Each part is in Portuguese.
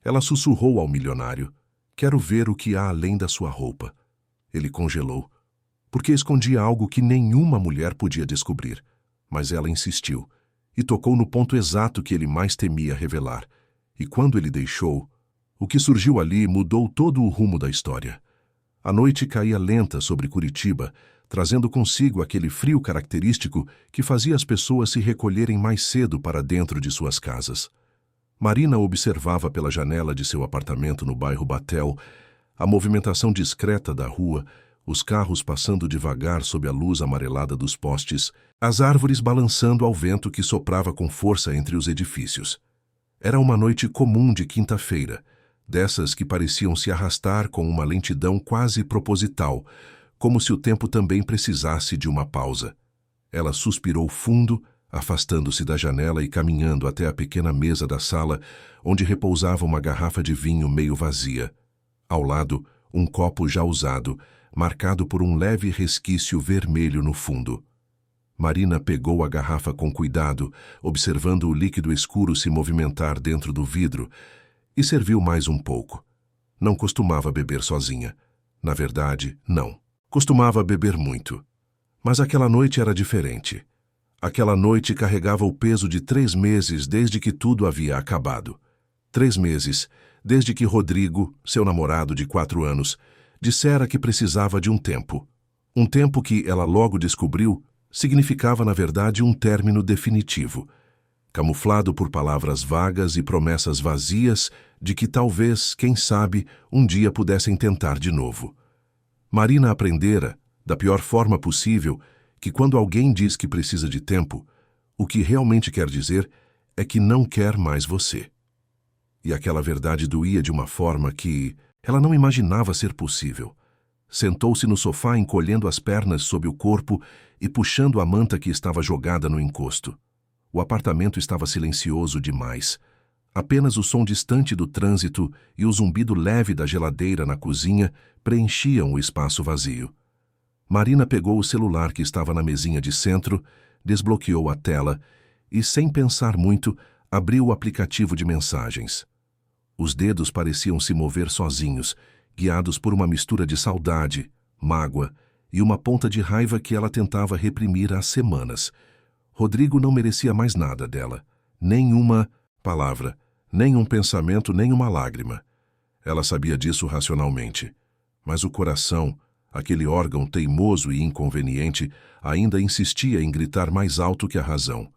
Ela sussurrou ao milionário: "Quero ver o que há além da sua roupa." Ele congelou, porque escondia algo que nenhuma mulher podia descobrir. Mas ela insistiu, e tocou no ponto exato que ele mais temia revelar. E quando ele deixou, o que surgiu ali mudou todo o rumo da história. A noite caía lenta sobre Curitiba, trazendo consigo aquele frio característico que fazia as pessoas se recolherem mais cedo para dentro de suas casas. Marina observava pela janela de seu apartamento no bairro Batel a movimentação discreta da rua, os carros passando devagar sob a luz amarelada dos postes, as árvores balançando ao vento que soprava com força entre os edifícios. Era uma noite comum de quinta-feira, dessas que pareciam se arrastar com uma lentidão quase proposital, como se o tempo também precisasse de uma pausa. Ela suspirou fundo, afastando-se da janela e caminhando até a pequena mesa da sala, onde repousava uma garrafa de vinho meio vazia. Ao lado, um copo já usado, marcado por um leve resquício vermelho no fundo. Marina pegou a garrafa com cuidado, observando o líquido escuro se movimentar dentro do vidro, e serviu mais um pouco. Não costumava beber sozinha. Na verdade, não. Costumava beber muito. Mas aquela noite era diferente. Aquela noite carregava o peso de 3 meses desde que tudo havia acabado. 3 meses desde que Rodrigo, seu namorado de 4 anos, dissera que precisava de um tempo. Um tempo que, ela logo descobriu, significava na verdade um término definitivo, camuflado por palavras vagas e promessas vazias de que talvez, quem sabe, um dia pudessem tentar de novo. Marina aprendera, da pior forma possível, que quando alguém diz que precisa de tempo, o que realmente quer dizer é que não quer mais você. E aquela verdade doía de uma forma que ela não imaginava ser possível. Sentou-se no sofá encolhendo as pernas sob o corpo e puxando a manta que estava jogada no encosto. O apartamento estava silencioso demais. Apenas o som distante do trânsito e o zumbido leve da geladeira na cozinha preenchiam o espaço vazio. Marina pegou o celular que estava na mesinha de centro, desbloqueou a tela e, sem pensar muito, abriu o aplicativo de mensagens. Os dedos pareciam se mover sozinhos, guiados por uma mistura de saudade, mágoa e uma ponta de raiva que ela tentava reprimir há semanas. Rodrigo não merecia mais nada dela, nem uma palavra, nem um pensamento, nem uma lágrima. Ela sabia disso racionalmente, mas o coração, aquele órgão teimoso e inconveniente, ainda insistia em gritar mais alto que a razão.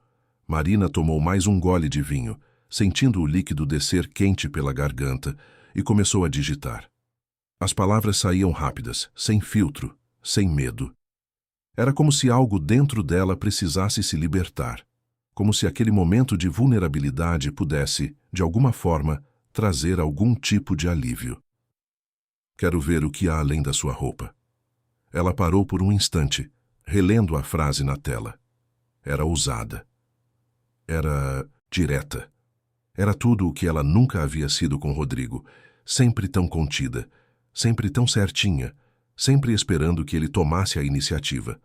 Marina tomou mais um gole de vinho, sentindo o líquido descer quente pela garganta, e começou a digitar. As palavras saíam rápidas, sem filtro, sem medo. Era como se algo dentro dela precisasse se libertar, como se aquele momento de vulnerabilidade pudesse, de alguma forma, trazer algum tipo de alívio. "Quero ver o que há além da sua roupa." Ela parou por um instante, relendo a frase na tela. Era ousada. Era direta. Era tudo o que ela nunca havia sido com Rodrigo, sempre tão contida, sempre tão certinha, sempre esperando que ele tomasse a iniciativa.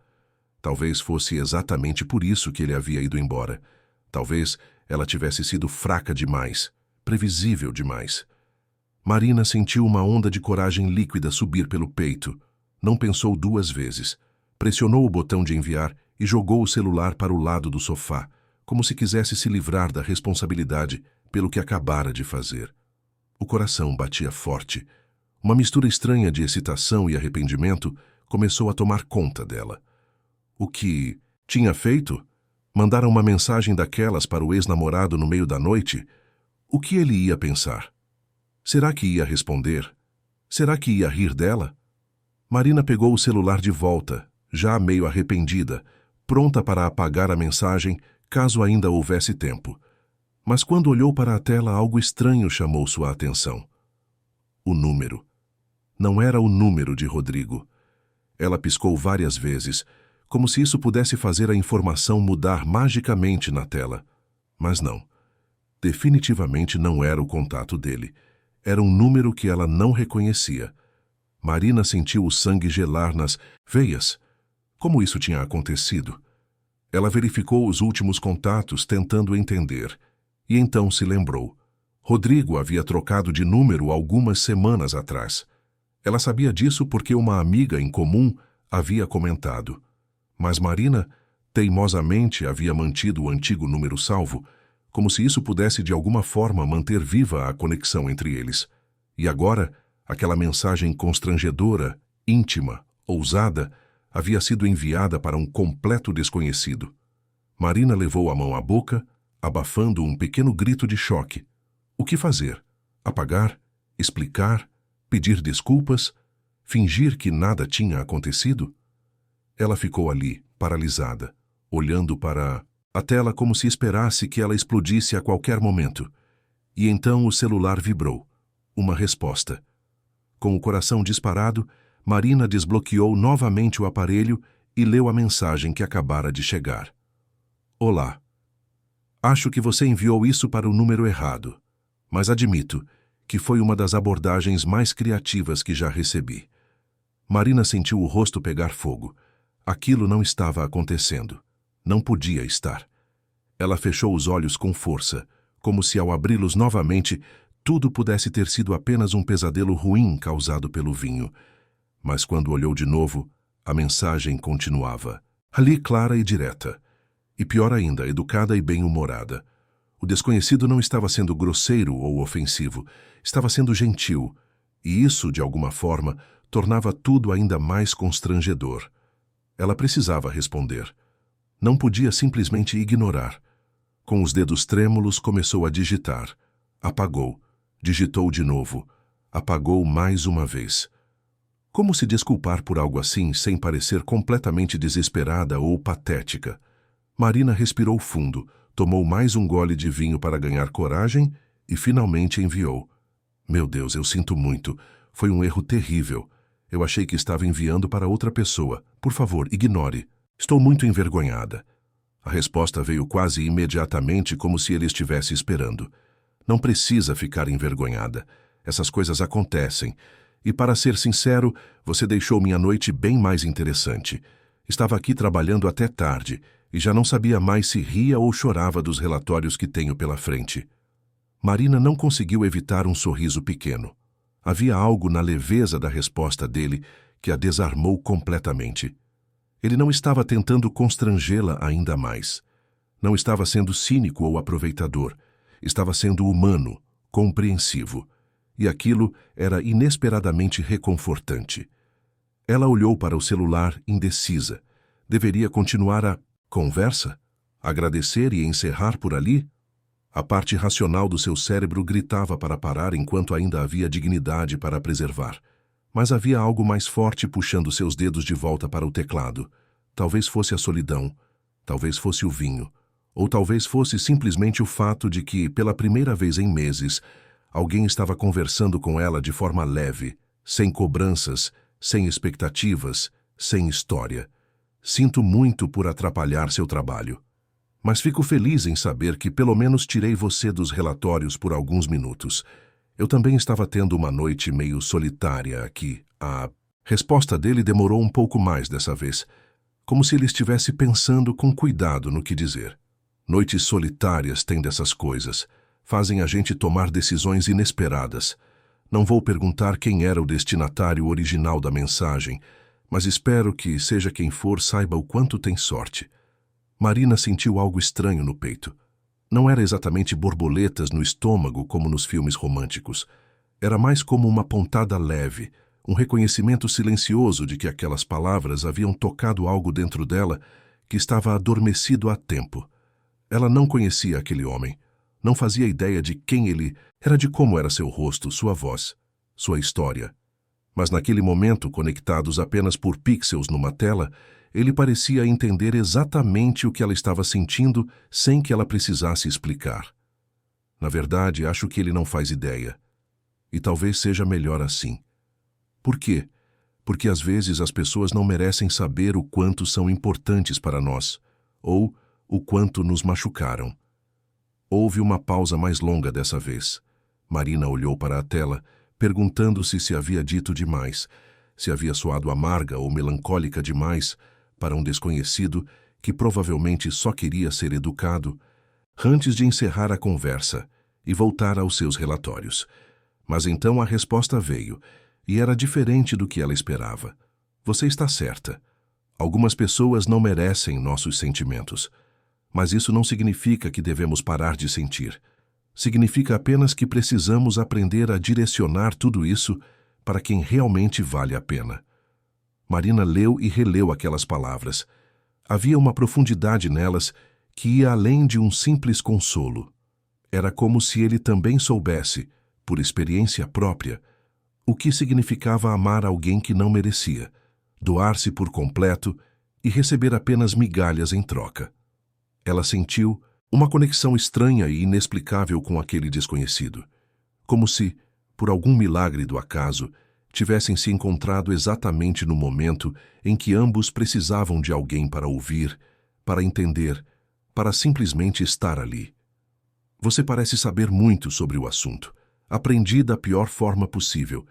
Talvez fosse exatamente por isso que ele havia ido embora. Talvez ela tivesse sido fraca demais, previsível demais. Marina sentiu uma onda de coragem líquida subir pelo peito. Não pensou 2 vezes. Pressionou o botão de enviar e jogou o celular para o lado do sofá, como se quisesse se livrar da responsabilidade pelo que acabara de fazer. O coração batia forte. Uma mistura estranha de excitação e arrependimento começou a tomar conta dela. O que tinha feito? Mandara uma mensagem daquelas para o ex-namorado no meio da noite? O que ele ia pensar? Será que ia responder? Será que ia rir dela? Marina pegou o celular de volta, já meio arrependida, pronta para apagar a mensagem caso ainda houvesse tempo. Mas quando olhou para a tela, algo estranho chamou sua atenção. O número. Não era o número de Rodrigo. Ela piscou várias vezes, como se isso pudesse fazer a informação mudar magicamente na tela. Mas não. Definitivamente não era o contato dele. Era um número que ela não reconhecia. Marina sentiu o sangue gelar nas veias. Como isso tinha acontecido? Ela verificou os últimos contatos, tentando entender. E então se lembrou. Rodrigo havia trocado de número algumas semanas atrás. Ela sabia disso porque uma amiga em comum havia comentado. Mas Marina teimosamente havia mantido o antigo número salvo, como se isso pudesse de alguma forma manter viva a conexão entre eles. E agora, aquela mensagem constrangedora, íntima, ousada, havia sido enviada para um completo desconhecido. Marina levou a mão à boca, abafando um pequeno grito de choque. O que fazer? Apagar? Explicar? Pedir desculpas? Fingir que nada tinha acontecido? Ela ficou ali, paralisada, olhando para a tela como se esperasse que ela explodisse a qualquer momento. E então o celular vibrou. Uma resposta. Com o coração disparado, Marina desbloqueou novamente o aparelho e leu a mensagem que acabara de chegar. Olá. Acho que você enviou isso para o número errado, mas admito que foi uma das abordagens mais criativas que já recebi. Marina sentiu o rosto pegar fogo. Aquilo não estava acontecendo. Não podia estar. Ela fechou os olhos com força, como se ao abri-los novamente, tudo pudesse ter sido apenas um pesadelo ruim causado pelo vinho. Mas quando olhou de novo, a mensagem continuava. Ali clara e direta. E pior ainda, educada e bem-humorada. O desconhecido não estava sendo grosseiro ou ofensivo, estava sendo gentil, e isso, de alguma forma, tornava tudo ainda mais constrangedor. Ela precisava responder. Não podia simplesmente ignorar. Com os dedos trêmulos, começou a digitar. Apagou. Digitou de novo. Apagou mais uma vez. Como se desculpar por algo assim sem parecer completamente desesperada ou patética? Marina respirou fundo, tomou mais um gole de vinho para ganhar coragem e finalmente enviou. Meu Deus, eu sinto muito. Foi um erro terrível. Eu achei que estava enviando para outra pessoa. Por favor, ignore. Estou muito envergonhada. A resposta veio quase imediatamente, como se ele estivesse esperando. Não precisa ficar envergonhada. Essas coisas acontecem. E para ser sincero, você deixou minha noite bem mais interessante. Estava aqui trabalhando até tarde e já não sabia mais se ria ou chorava dos relatórios que tenho pela frente. Marina não conseguiu evitar um sorriso pequeno. Havia algo na leveza da resposta dele que a desarmou completamente. Ele não estava tentando constrangê-la ainda mais. Não estava sendo cínico ou aproveitador. Estava sendo humano, compreensivo. E aquilo era inesperadamente reconfortante. Ela olhou para o celular indecisa. Deveria continuar a conversa? Agradecer e encerrar por ali? A parte racional do seu cérebro gritava para parar enquanto ainda havia dignidade para preservar. Mas havia algo mais forte puxando seus dedos de volta para o teclado. Talvez fosse a solidão, talvez fosse o vinho, ou talvez fosse simplesmente o fato de que, pela primeira vez em meses, alguém estava conversando com ela de forma leve, sem cobranças, sem expectativas, sem história. Sinto muito por atrapalhar seu trabalho. Mas fico feliz em saber que pelo menos tirei você dos relatórios por alguns minutos. Eu também estava tendo uma noite meio solitária aqui. A resposta dele demorou um pouco mais dessa vez, como se ele estivesse pensando com cuidado no que dizer. Noites solitárias têm dessas coisas. Fazem a gente tomar decisões inesperadas. Não vou perguntar quem era o destinatário original da mensagem, mas espero que, seja quem for, saiba o quanto tem sorte. Marina sentiu algo estranho no peito. Não era exatamente borboletas no estômago como nos filmes românticos. Era mais como uma pontada leve, um reconhecimento silencioso de que aquelas palavras haviam tocado algo dentro dela que estava adormecido há tempo. Ela não conhecia aquele homem. Não fazia ideia de quem ele era, de como era seu rosto, sua voz, sua história. Mas naquele momento, conectados apenas por pixels numa tela, ele parecia entender exatamente o que ela estava sentindo sem que ela precisasse explicar. Na verdade, acho que ele não faz ideia. E talvez seja melhor assim. Por quê? Porque às vezes as pessoas não merecem saber o quanto são importantes para nós, ou o quanto nos machucaram. Houve uma pausa mais longa dessa vez. Marina olhou para a tela, perguntando-se se havia dito demais, se havia soado amarga ou melancólica demais para um desconhecido que provavelmente só queria ser educado. Antes de encerrar a conversa, e voltar aos seus relatórios. Mas então a resposta veio, e era diferente do que ela esperava. Você está certa. Algumas pessoas não merecem nossos sentimentos. Mas isso não significa que devemos parar de sentir. Significa apenas que precisamos aprender a direcionar tudo isso para quem realmente vale a pena. Marina leu e releu aquelas palavras. Havia uma profundidade nelas que ia além de um simples consolo. Era como se ele também soubesse, por experiência própria, o que significava amar alguém que não merecia, doar-se por completo e receber apenas migalhas em troca. Ela sentiu uma conexão estranha e inexplicável com aquele desconhecido, como se, por algum milagre do acaso, tivessem se encontrado exatamente no momento em que ambos precisavam de alguém para ouvir, para entender, para simplesmente estar ali. Você parece saber muito sobre o assunto. Aprendi da pior forma possível,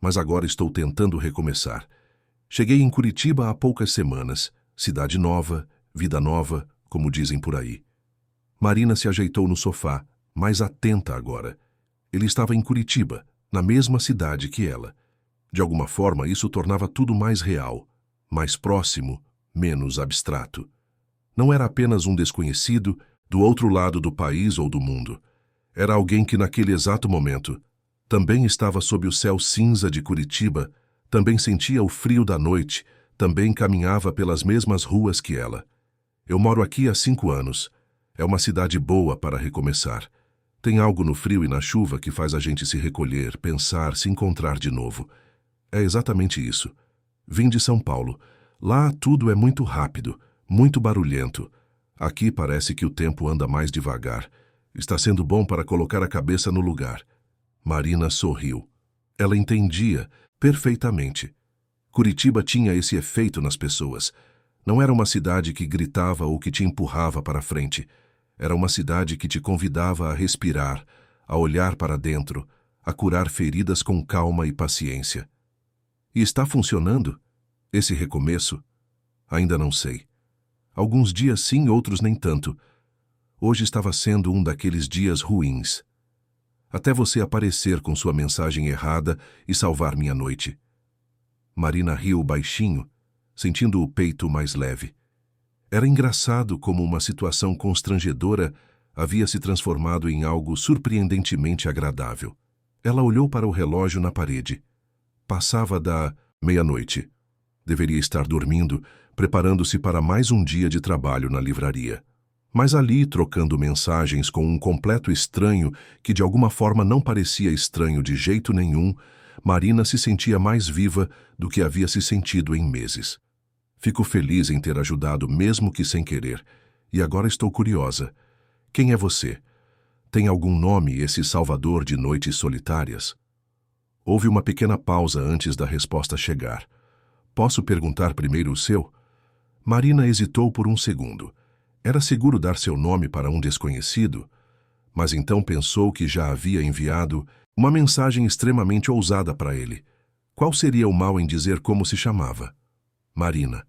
mas agora estou tentando recomeçar. Cheguei em Curitiba há poucas semanas. Cidade nova, vida nova, como dizem por aí. Marina se ajeitou no sofá, mais atenta agora. Ele estava em Curitiba, na mesma cidade que ela. De alguma forma, isso tornava tudo mais real, mais próximo, menos abstrato. Não era apenas um desconhecido do outro lado do país ou do mundo. Era alguém que, naquele exato momento, também estava sob o céu cinza de Curitiba, também sentia o frio da noite, também caminhava pelas mesmas ruas que ela. Eu moro aqui há 5 anos. É uma cidade boa para recomeçar. Tem algo no frio e na chuva que faz a gente se recolher, pensar, se encontrar de novo. É exatamente isso. Vim de São Paulo. Lá tudo é muito rápido, muito barulhento. Aqui parece que o tempo anda mais devagar. Está sendo bom para colocar a cabeça no lugar. Marina sorriu. Ela entendia perfeitamente. Curitiba tinha esse efeito nas pessoas. Não era uma cidade que gritava ou que te empurrava para frente. Era uma cidade que te convidava a respirar, a olhar para dentro, a curar feridas com calma e paciência. E está funcionando? Esse recomeço? Ainda não sei. Alguns dias sim, outros nem tanto. Hoje estava sendo um daqueles dias ruins. Até você aparecer com sua mensagem errada e salvar minha noite. Marina riu baixinho, sentindo o peito mais leve. Era engraçado como uma situação constrangedora havia se transformado em algo surpreendentemente agradável. Ela olhou para o relógio na parede. Passava da meia-noite. Deveria estar dormindo, preparando-se para mais um dia de trabalho na livraria. Mas ali, trocando mensagens com um completo estranho que de alguma forma não parecia estranho de jeito nenhum, Marina se sentia mais viva do que havia se sentido em meses. Fico feliz em ter ajudado, mesmo que sem querer, e agora estou curiosa. Quem é você? Tem algum nome esse salvador de noites solitárias? Houve uma pequena pausa antes da resposta chegar. Posso perguntar primeiro o seu? Marina hesitou por um segundo. Era seguro dar seu nome para um desconhecido? Mas então pensou que já havia enviado uma mensagem extremamente ousada para ele. Qual seria o mal em dizer como se chamava? Marina.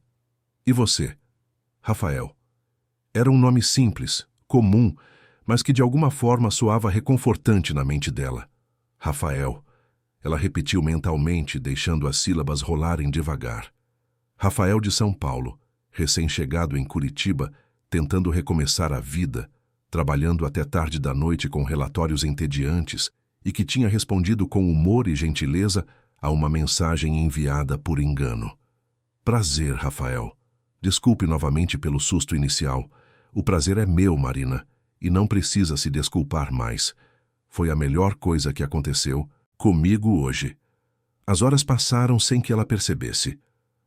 E você? Rafael. Era um nome simples, comum, mas que de alguma forma soava reconfortante na mente dela. Rafael. Ela repetiu mentalmente, deixando as sílabas rolarem devagar. Rafael de São Paulo, recém-chegado em Curitiba, tentando recomeçar a vida, trabalhando até tarde da noite com relatórios entediantes e que tinha respondido com humor e gentileza a uma mensagem enviada por engano. Prazer, Rafael. Desculpe novamente pelo susto inicial. O prazer é meu, Marina, e não precisa se desculpar mais. Foi a melhor coisa que aconteceu comigo hoje. As horas passaram sem que ela percebesse.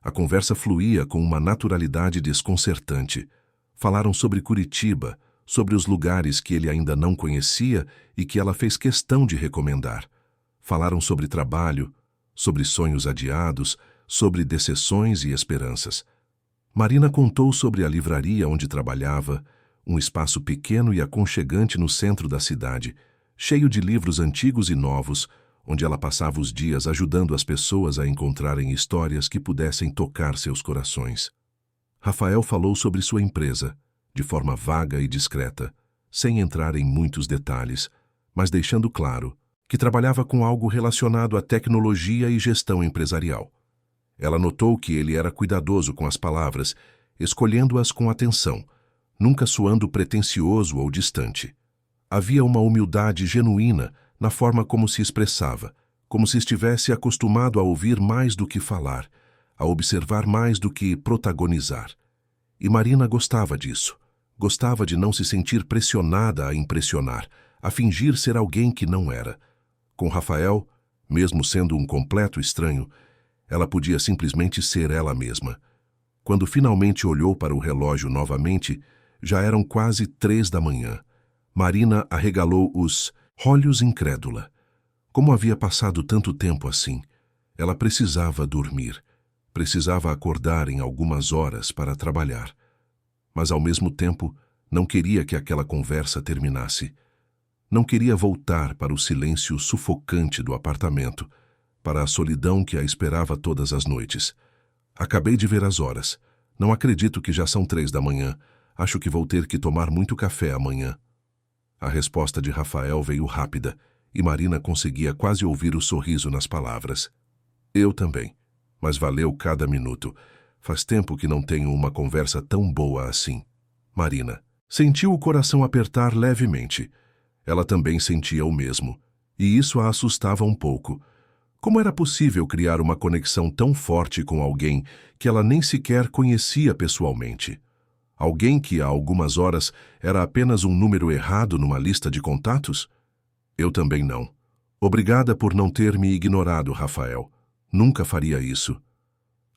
A conversa fluía com uma naturalidade desconcertante. Falaram sobre Curitiba, sobre os lugares que ele ainda não conhecia e que ela fez questão de recomendar. Falaram sobre trabalho, sobre sonhos adiados, sobre decepções e esperanças. Marina contou sobre a livraria onde trabalhava, um espaço pequeno e aconchegante no centro da cidade, cheio de livros antigos e novos, onde ela passava os dias ajudando as pessoas a encontrarem histórias que pudessem tocar seus corações. Rafael falou sobre sua empresa, de forma vaga e discreta, sem entrar em muitos detalhes, mas deixando claro que trabalhava com algo relacionado à tecnologia e gestão empresarial. Ela notou que ele era cuidadoso com as palavras, escolhendo-as com atenção, nunca soando pretensioso ou distante. Havia uma humildade genuína na forma como se expressava, como se estivesse acostumado a ouvir mais do que falar, a observar mais do que protagonizar. E Marina gostava disso. Gostava de não se sentir pressionada a impressionar, a fingir ser alguém que não era. Com Rafael, mesmo sendo um completo estranho, ela podia simplesmente ser ela mesma. Quando finalmente olhou para o relógio novamente, já eram quase 3 da manhã. Marina arregalou os olhos incrédula. Como havia passado tanto tempo assim? Ela precisava dormir. Precisava acordar em algumas horas para trabalhar. Mas, ao mesmo tempo, não queria que aquela conversa terminasse. Não queria voltar para o silêncio sufocante do apartamento, para a solidão que a esperava todas as noites. Acabei de ver as horas. Não acredito que já são 3 da manhã. Acho que vou ter que tomar muito café amanhã. A resposta de Rafael veio rápida, e Marina conseguia quase ouvir o sorriso nas palavras. Eu também, mas valeu cada minuto. Faz tempo que não tenho uma conversa tão boa assim. Marina sentiu o coração apertar levemente. Ela também sentia o mesmo, e isso a assustava um pouco. Como era possível criar uma conexão tão forte com alguém que ela nem sequer conhecia pessoalmente? Alguém que há algumas horas era apenas um número errado numa lista de contatos? Eu também não. Obrigada por não ter me ignorado, Rafael. Nunca faria isso.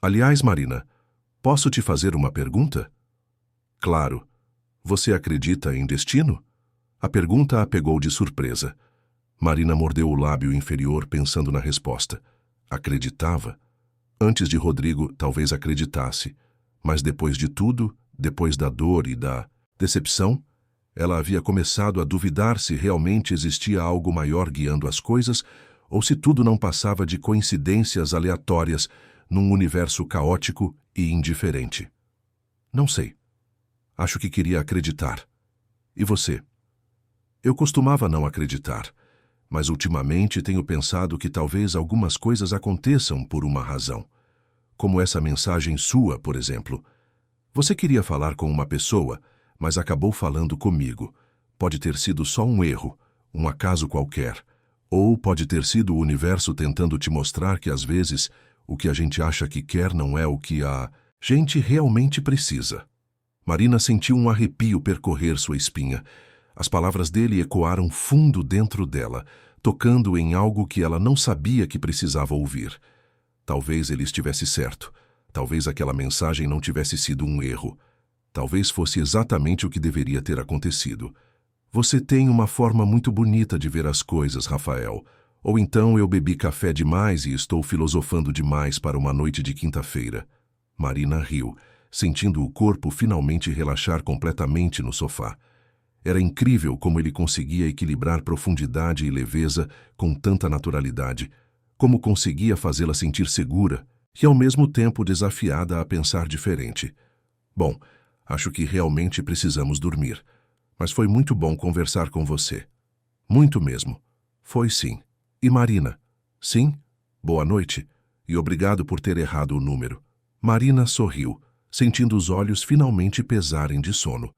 Aliás, Marina, posso te fazer uma pergunta? Claro. Você acredita em destino? A pergunta a pegou de surpresa. Marina mordeu o lábio inferior pensando na resposta. Acreditava? Antes de Rodrigo, talvez acreditasse. Mas depois de tudo, depois da dor e da decepção, ela havia começado a duvidar se realmente existia algo maior guiando as coisas ou se tudo não passava de coincidências aleatórias num universo caótico e indiferente. Não sei. Acho que queria acreditar. E você? Eu costumava não acreditar, mas ultimamente tenho pensado que talvez algumas coisas aconteçam por uma razão. Como essa mensagem sua, por exemplo. Você queria falar com uma pessoa, mas acabou falando comigo. Pode ter sido só um erro, um acaso qualquer. Ou pode ter sido o universo tentando te mostrar que às vezes o que a gente acha que quer não é o que a gente realmente precisa. Marina sentiu um arrepio percorrer sua espinha. As palavras dele ecoaram fundo dentro dela, tocando em algo que ela não sabia que precisava ouvir. Talvez ele estivesse certo. Talvez aquela mensagem não tivesse sido um erro. Talvez fosse exatamente o que deveria ter acontecido. Você tem uma forma muito bonita de ver as coisas, Rafael. Ou então eu bebi café demais e estou filosofando demais para uma noite de quinta-feira. Marina riu, sentindo o corpo finalmente relaxar completamente no sofá. Era incrível como ele conseguia equilibrar profundidade e leveza com tanta naturalidade, como conseguia fazê-la sentir segura e ao mesmo tempo desafiada a pensar diferente. Bom, acho que realmente precisamos dormir, mas foi muito bom conversar com você. Muito mesmo. Foi sim. E Marina? Sim? Boa noite, e obrigado por ter errado o número. Marina sorriu, sentindo os olhos finalmente pesarem de sono,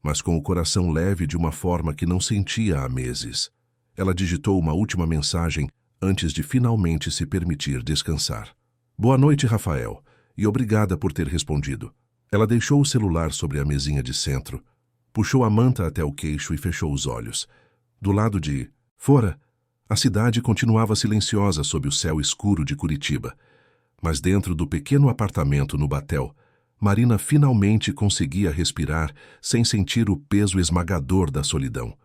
mas com o coração leve de uma forma que não sentia há meses. Ela digitou uma última mensagem antes de finalmente se permitir descansar. Boa noite, Rafael, e obrigada por ter respondido. Ela deixou o celular sobre a mesinha de centro, puxou a manta até o queixo e fechou os olhos. Do lado de fora, a cidade continuava silenciosa sob o céu escuro de Curitiba, mas dentro do pequeno apartamento no Batel, Marina finalmente conseguia respirar sem sentir o peso esmagador da solidão.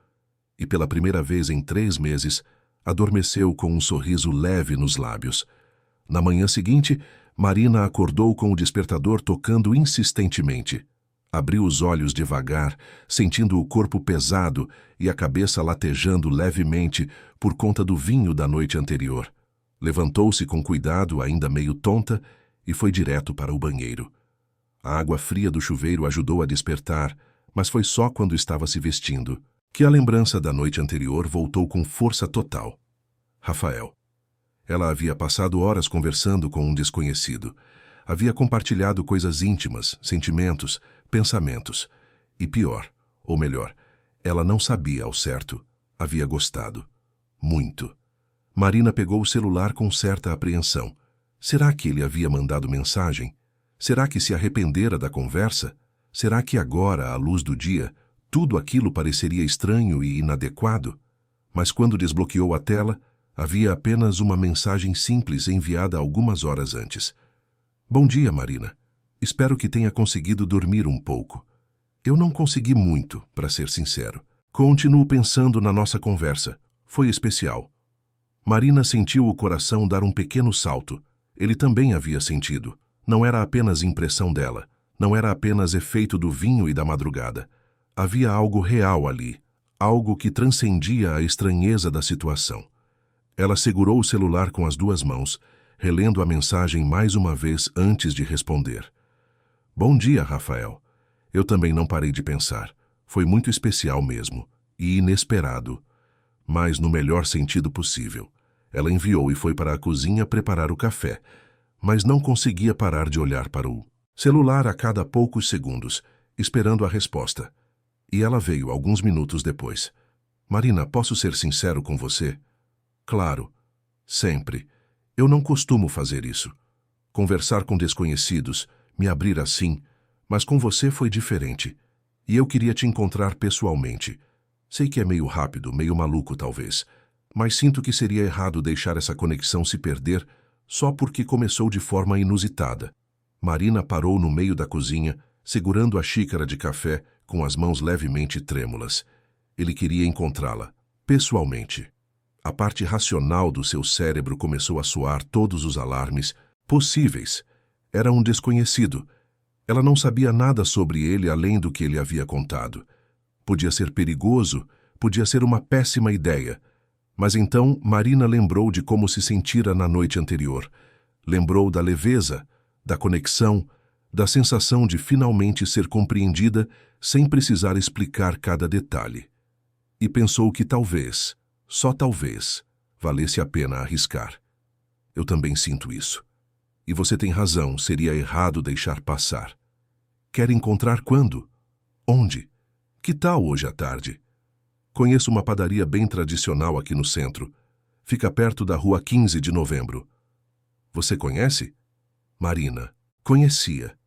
E pela primeira vez em 3 meses, adormeceu com um sorriso leve nos lábios. Na manhã seguinte, Marina acordou com o despertador tocando insistentemente. Abriu os olhos devagar, sentindo o corpo pesado e a cabeça latejando levemente por conta do vinho da noite anterior. Levantou-se com cuidado, ainda meio tonta, e foi direto para o banheiro. A água fria do chuveiro ajudou a despertar, mas foi só quando estava se vestindo. que a lembrança da noite anterior voltou com força total. Rafael. Ela havia passado horas conversando com um desconhecido. Havia compartilhado coisas íntimas, sentimentos, pensamentos. E pior, ou melhor, ela não sabia ao certo. Havia gostado. Muito. Marina pegou o celular com certa apreensão. Será que ele havia mandado mensagem? Será que se arrependera da conversa? Será que agora, à luz do dia, tudo aquilo pareceria estranho e inadequado? Mas quando desbloqueou a tela, havia apenas uma mensagem simples enviada algumas horas antes. Bom dia, Marina. Espero que tenha conseguido dormir um pouco. Eu não consegui muito, para ser sincero. Continuo pensando na nossa conversa. Foi especial. Marina sentiu o coração dar um pequeno salto. Ele também havia sentido. Não era apenas impressão dela. Não era apenas efeito do vinho e da madrugada. Havia algo real ali. Algo que transcendia a estranheza da situação. Ela segurou o celular com as duas mãos, relendo a mensagem mais uma vez antes de responder. Bom dia, Rafael. Eu também não parei de pensar. Foi muito especial mesmo. E inesperado. Mas no melhor sentido possível. Ela enviou e foi para a cozinha preparar o café, mas não conseguia parar de olhar para o celular a cada poucos segundos, esperando a resposta. E ela veio alguns minutos depois. Marina, posso ser sincero com você? Claro. Sempre. Eu não costumo fazer isso. Conversar com desconhecidos, me abrir assim, mas com você foi diferente. E eu queria te encontrar pessoalmente. Sei que é meio rápido, meio maluco talvez, mas sinto que seria errado deixar essa conexão se perder só porque começou de forma inusitada. Marina parou no meio da cozinha, segurando a xícara de café com as mãos levemente trêmulas. Ele queria encontrá-la, pessoalmente. A parte racional do seu cérebro começou a soar todos os alarmes possíveis. Era um desconhecido. Ela não sabia nada sobre ele além do que ele havia contado. Podia ser perigoso, podia ser uma péssima ideia. Mas então Marina lembrou de como se sentira na noite anterior. Lembrou da leveza, da conexão, da sensação de finalmente ser compreendida sem precisar explicar cada detalhe. E pensou que talvez, só talvez, valesse a pena arriscar. Eu também sinto isso. E você tem razão, seria errado deixar passar. Quer encontrar quando? Onde? Que tal hoje à tarde? Conheço uma padaria bem tradicional aqui no centro. Fica perto da rua 15 de novembro. Você conhece? Marina. Conhecia.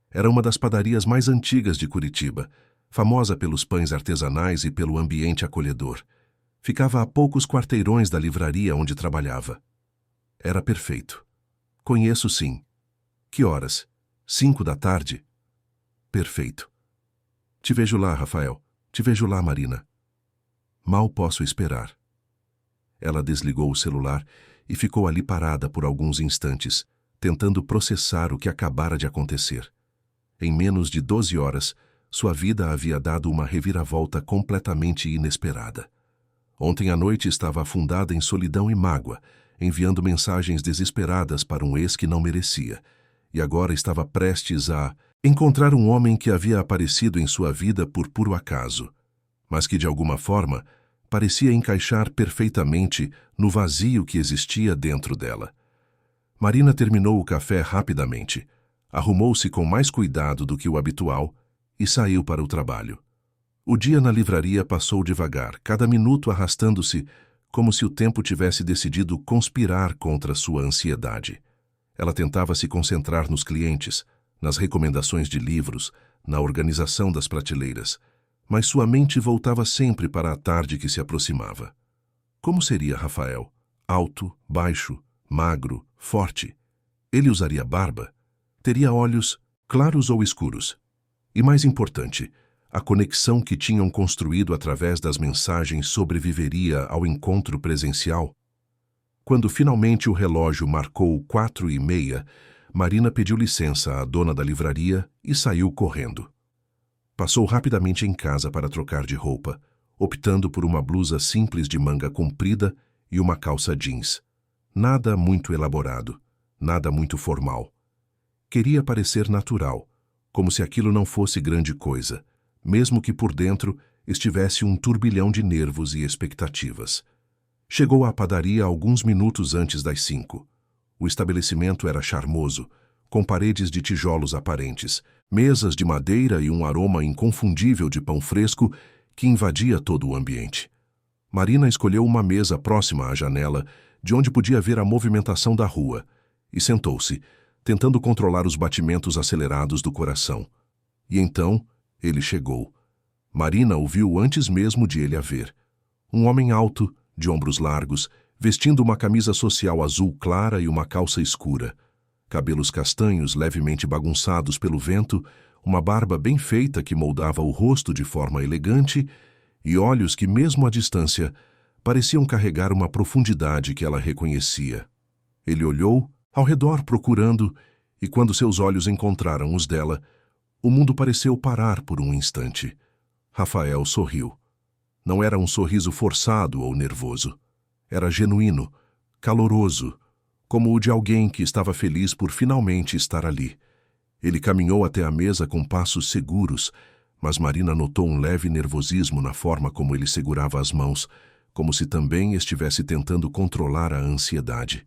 Era uma das padarias mais antigas de Curitiba, famosa pelos pães artesanais e pelo ambiente acolhedor. Ficava a poucos quarteirões da livraria onde trabalhava. Era perfeito. Conheço sim. Que horas? 5 da tarde? Perfeito. Te vejo lá, Rafael. Te vejo lá, Marina. Mal posso esperar. Ela desligou o celular e ficou ali parada por alguns instantes, tentando processar o que acabara de acontecer. Em menos de 12 horas, sua vida havia dado uma reviravolta completamente inesperada. Ontem à noite estava afundada em solidão e mágoa, enviando mensagens desesperadas para um ex que não merecia, e agora estava prestes a encontrar um homem que havia aparecido em sua vida por puro acaso, mas que de alguma forma parecia encaixar perfeitamente no vazio que existia dentro dela. Marina terminou o café rapidamente, arrumou-se com mais cuidado do que o habitual e saiu para o trabalho. O dia na livraria passou devagar, cada minuto arrastando-se, como se o tempo tivesse decidido conspirar contra sua ansiedade. Ela tentava se concentrar nos clientes, nas recomendações de livros, na organização das prateleiras, mas sua mente voltava sempre para a tarde que se aproximava. Como seria Rafael? Alto, baixo, magro, forte. Ele usaria barba? Teria olhos claros ou escuros? E mais importante, a conexão que tinham construído através das mensagens sobreviveria ao encontro presencial? Quando finalmente o relógio marcou 4:30, Marina pediu licença à dona da livraria e saiu correndo. Passou rapidamente em casa para trocar de roupa, optando por uma blusa simples de manga comprida e uma calça jeans. Nada muito elaborado, nada muito formal. Queria parecer natural, como se aquilo não fosse grande coisa, mesmo que por dentro estivesse um turbilhão de nervos e expectativas. Chegou à padaria alguns minutos antes das 5. O estabelecimento era charmoso, com paredes de tijolos aparentes, mesas de madeira e um aroma inconfundível de pão fresco que invadia todo o ambiente. Marina escolheu uma mesa próxima à janela, de onde podia ver a movimentação da rua, e sentou-se, tentando controlar os batimentos acelerados do coração. E então, ele chegou. Marina o viu antes mesmo de ele a ver. Um homem alto, de ombros largos, vestindo uma camisa social azul clara e uma calça escura. Cabelos castanhos levemente bagunçados pelo vento, uma barba bem feita que moldava o rosto de forma elegante e olhos que, mesmo à distância, pareciam carregar uma profundidade que ela reconhecia. Ele olhou ao redor procurando, e quando seus olhos encontraram os dela, o mundo pareceu parar por um instante. Rafael sorriu. Não era um sorriso forçado ou nervoso. Era genuíno, caloroso, como o de alguém que estava feliz por finalmente estar ali. Ele caminhou até a mesa com passos seguros, mas Marina notou um leve nervosismo na forma como ele segurava as mãos, como se também estivesse tentando controlar a ansiedade.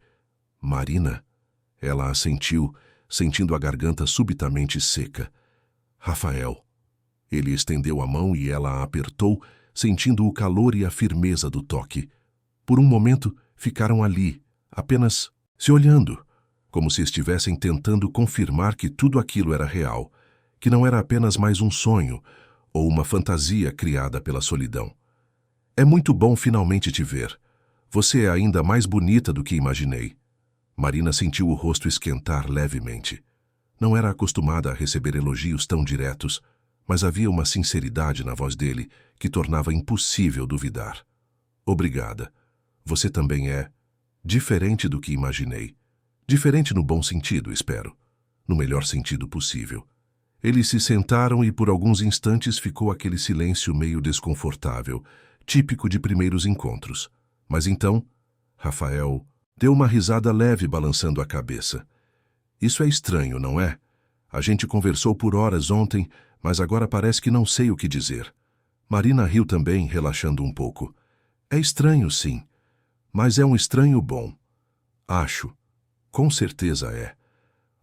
Marina? Ela assentiu, sentindo a garganta subitamente seca. Rafael. Ele estendeu a mão e ela a apertou, sentindo o calor e a firmeza do toque. Por um momento, ficaram ali, apenas se olhando, como se estivessem tentando confirmar que tudo aquilo era real, que não era apenas mais um sonho ou uma fantasia criada pela solidão. É muito bom finalmente te ver. Você é ainda mais bonita do que imaginei. Marina sentiu o rosto esquentar levemente. Não era acostumada a receber elogios tão diretos, mas havia uma sinceridade na voz dele que tornava impossível duvidar. Obrigada. Você também é diferente do que imaginei. Diferente no bom sentido, espero. No melhor sentido possível. Eles se sentaram e por alguns instantes ficou aquele silêncio meio desconfortável, típico de primeiros encontros. Mas então, Rafael deu uma risada leve balançando a cabeça. Isso é estranho, não é? A gente conversou por horas ontem, mas agora parece que não sei o que dizer. Marina riu também, relaxando um pouco. É estranho, sim. Mas é um estranho bom. Acho. Com certeza é.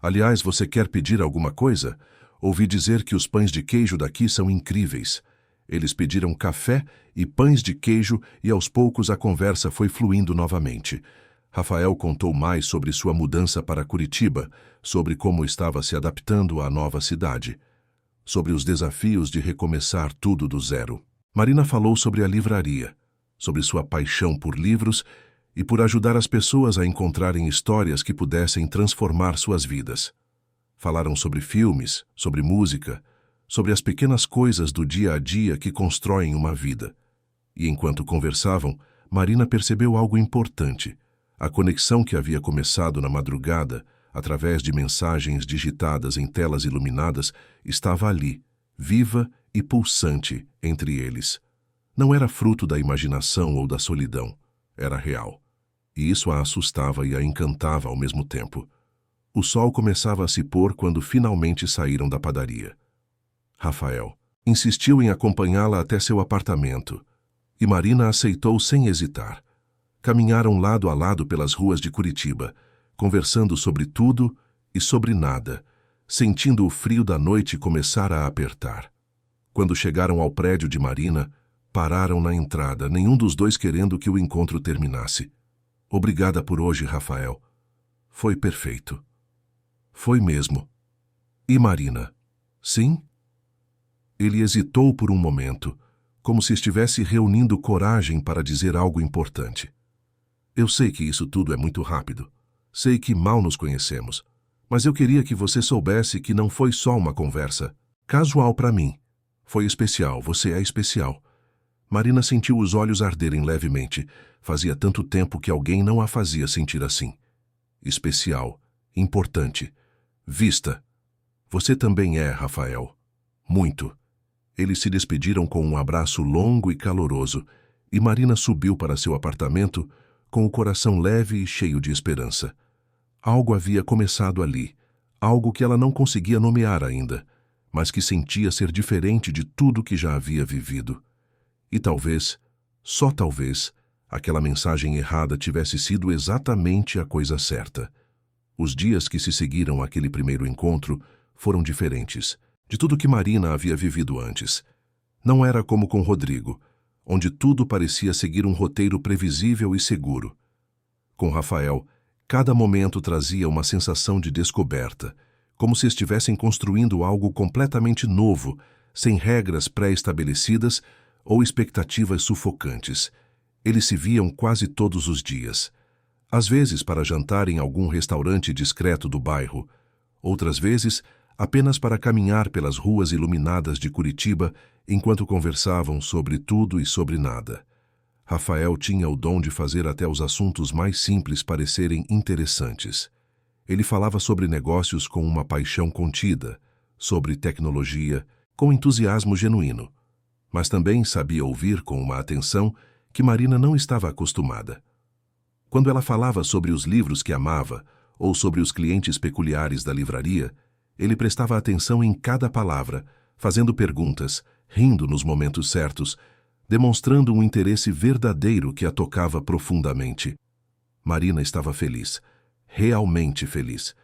Aliás, você quer pedir alguma coisa? Ouvi dizer que os pães de queijo daqui são incríveis. Eles pediram café e pães de queijo e aos poucos a conversa foi fluindo novamente. Rafael contou mais sobre sua mudança para Curitiba, sobre como estava se adaptando à nova cidade, sobre os desafios de recomeçar tudo do zero. Marina falou sobre a livraria, sobre sua paixão por livros e por ajudar as pessoas a encontrarem histórias que pudessem transformar suas vidas. Falaram sobre filmes, sobre música, sobre as pequenas coisas do dia a dia que constroem uma vida. E enquanto conversavam, Marina percebeu algo importante. A conexão que havia começado na madrugada, através de mensagens digitadas em telas iluminadas, estava ali, viva e pulsante entre eles. Não era fruto da imaginação ou da solidão, era real. E isso a assustava e a encantava ao mesmo tempo. O sol começava a se pôr quando finalmente saíram da padaria. Rafael insistiu em acompanhá-la até seu apartamento, e Marina aceitou sem hesitar. Caminharam lado a lado pelas ruas de Curitiba, conversando sobre tudo e sobre nada, sentindo o frio da noite começar a apertar. Quando chegaram ao prédio de Marina, pararam na entrada, nenhum dos dois querendo que o encontro terminasse. Obrigada por hoje, Rafael. Foi perfeito. Foi mesmo. E Marina? Sim? Ele hesitou por um momento, como se estivesse reunindo coragem para dizer algo importante. Eu sei que isso tudo é muito rápido. Sei que mal nos conhecemos. Mas eu queria que você soubesse que não foi só uma conversa casual para mim. Foi especial, você é especial. Marina sentiu os olhos arderem levemente. Fazia tanto tempo que alguém não a fazia sentir assim. Especial, importante, vista. Você também é, Rafael. Muito. Eles se despediram com um abraço longo e caloroso, e Marina subiu para seu apartamento com o coração leve e cheio de esperança. Algo havia começado ali, algo que ela não conseguia nomear ainda, mas que sentia ser diferente de tudo que já havia vivido. E talvez, só talvez, aquela mensagem errada tivesse sido exatamente a coisa certa. Os dias que se seguiram àquele primeiro encontro foram diferentes de tudo que Marina havia vivido antes. Não era como com Rodrigo, onde tudo parecia seguir um roteiro previsível e seguro. Com Rafael, cada momento trazia uma sensação de descoberta, como se estivessem construindo algo completamente novo, sem regras pré-estabelecidas ou expectativas sufocantes. Eles se viam quase todos os dias. Às vezes para jantar em algum restaurante discreto do bairro, outras vezes apenas para caminhar pelas ruas iluminadas de Curitiba enquanto conversavam sobre tudo e sobre nada. Rafael tinha o dom de fazer até os assuntos mais simples parecerem interessantes. Ele falava sobre negócios com uma paixão contida, sobre tecnologia, com entusiasmo genuíno, mas também sabia ouvir com uma atenção que Marina não estava acostumada. Quando ela falava sobre os livros que amava ou sobre os clientes peculiares da livraria, ele prestava atenção em cada palavra, fazendo perguntas, rindo nos momentos certos, demonstrando um interesse verdadeiro que a tocava profundamente. Marina estava feliz, realmente feliz.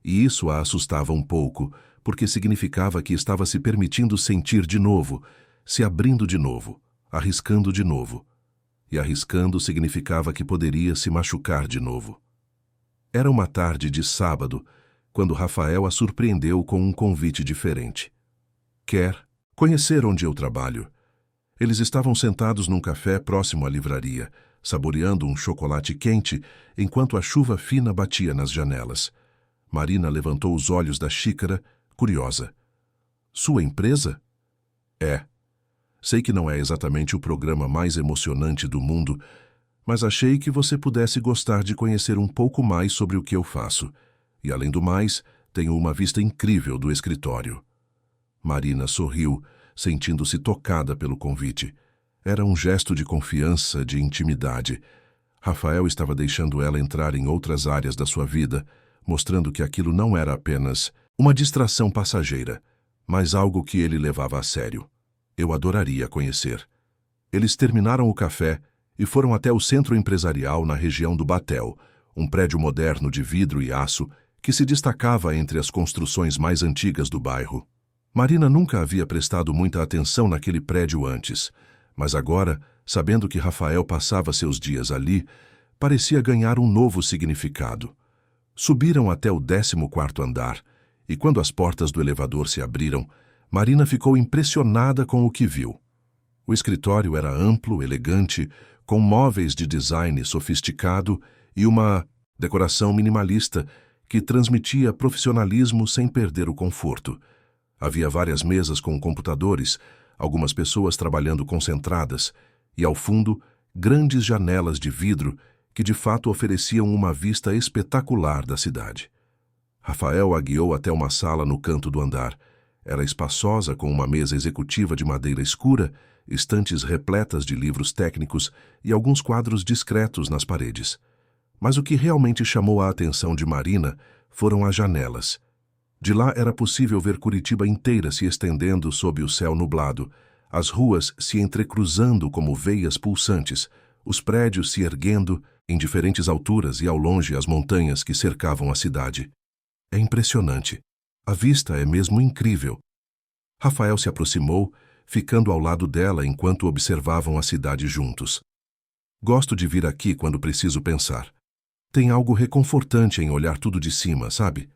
E isso a assustava um pouco, porque significava que estava se permitindo sentir de novo, se abrindo de novo, arriscando de novo. E arriscando significava que poderia se machucar de novo. Era uma tarde de sábado, quando Rafael a surpreendeu com um convite diferente. Quer conhecer onde eu trabalho? Eles estavam sentados num café próximo à livraria, saboreando um chocolate quente, enquanto a chuva fina batia nas janelas. Marina levantou os olhos da xícara, curiosa. Sua empresa? É. Sei que não é exatamente o programa mais emocionante do mundo, mas achei que você pudesse gostar de conhecer um pouco mais sobre o que eu faço. E, além do mais, tenho uma vista incrível do escritório. Marina sorriu, sentindo-se tocada pelo convite. Era um gesto de confiança, de intimidade. Rafael estava deixando ela entrar em outras áreas da sua vida, mostrando que aquilo não era apenas uma distração passageira, mas algo que ele levava a sério. Eu adoraria conhecer. Eles terminaram o café e foram até o centro empresarial na região do Batel, um prédio moderno de vidro e aço que se destacava entre as construções mais antigas do bairro. Marina nunca havia prestado muita atenção naquele prédio antes, mas agora, sabendo que Rafael passava seus dias ali, parecia ganhar um novo significado. Subiram até o 14º andar, e quando as portas do elevador se abriram, Marina ficou impressionada com o que viu. O escritório era amplo, elegante, com móveis de design sofisticado e uma decoração minimalista que transmitia profissionalismo sem perder o conforto. Havia várias mesas com computadores, algumas pessoas trabalhando concentradas, e ao fundo, grandes janelas de vidro que de fato ofereciam uma vista espetacular da cidade. Rafael a guiou até uma sala no canto do andar. Era espaçosa, com uma mesa executiva de madeira escura, estantes repletas de livros técnicos e alguns quadros discretos nas paredes. Mas o que realmente chamou a atenção de Marina foram as janelas. De lá era possível ver Curitiba inteira se estendendo sob o céu nublado, as ruas se entrecruzando como veias pulsantes, os prédios se erguendo em diferentes alturas e ao longe as montanhas que cercavam a cidade. É impressionante. A vista é mesmo incrível. Rafael se aproximou, ficando ao lado dela enquanto observavam a cidade juntos. Gosto de vir aqui quando preciso pensar. Tem algo reconfortante em olhar tudo de cima, sabe?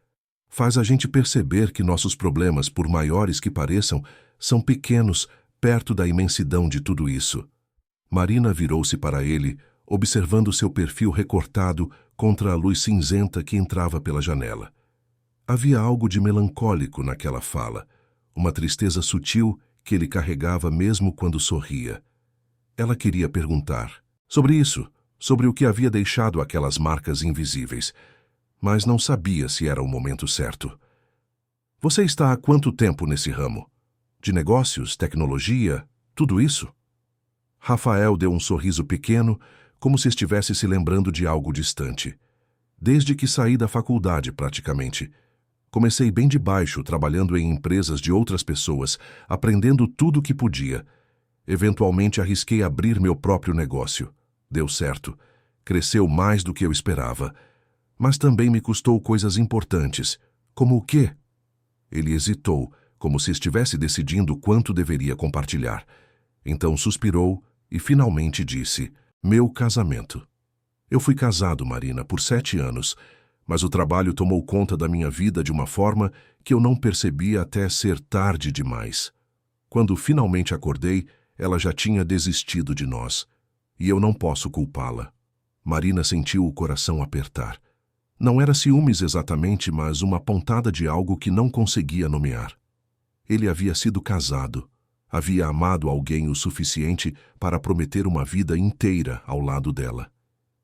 Faz a gente perceber que nossos problemas, por maiores que pareçam, são pequenos perto da imensidão de tudo isso. Marina virou-se para ele, observando seu perfil recortado contra a luz cinzenta que entrava pela janela. Havia algo de melancólico naquela fala, uma tristeza sutil que ele carregava mesmo quando sorria. Ela queria perguntar sobre isso, sobre o que havia deixado aquelas marcas invisíveis, mas não sabia se era o momento certo. Você está há quanto tempo nesse ramo? De negócios, tecnologia, tudo isso? Rafael deu um sorriso pequeno, como se estivesse se lembrando de algo distante. Desde que saí da faculdade, praticamente. Comecei bem de baixo, trabalhando em empresas de outras pessoas, aprendendo tudo o que podia. Eventualmente arrisquei abrir meu próprio negócio. Deu certo. Cresceu mais do que eu esperava. Mas também me custou coisas importantes. Como o quê? Ele hesitou, como se estivesse decidindo quanto deveria compartilhar. Então suspirou e finalmente disse: meu casamento. Eu fui casado, Marina, por 7 anos, mas o trabalho tomou conta da minha vida de uma forma que eu não percebi até ser tarde demais. Quando finalmente acordei, ela já tinha desistido de nós. E eu não posso culpá-la. Marina sentiu o coração apertar. Não era ciúmes exatamente, mas uma pontada de algo que não conseguia nomear. Ele havia sido casado. Havia amado alguém o suficiente para prometer uma vida inteira ao lado dela.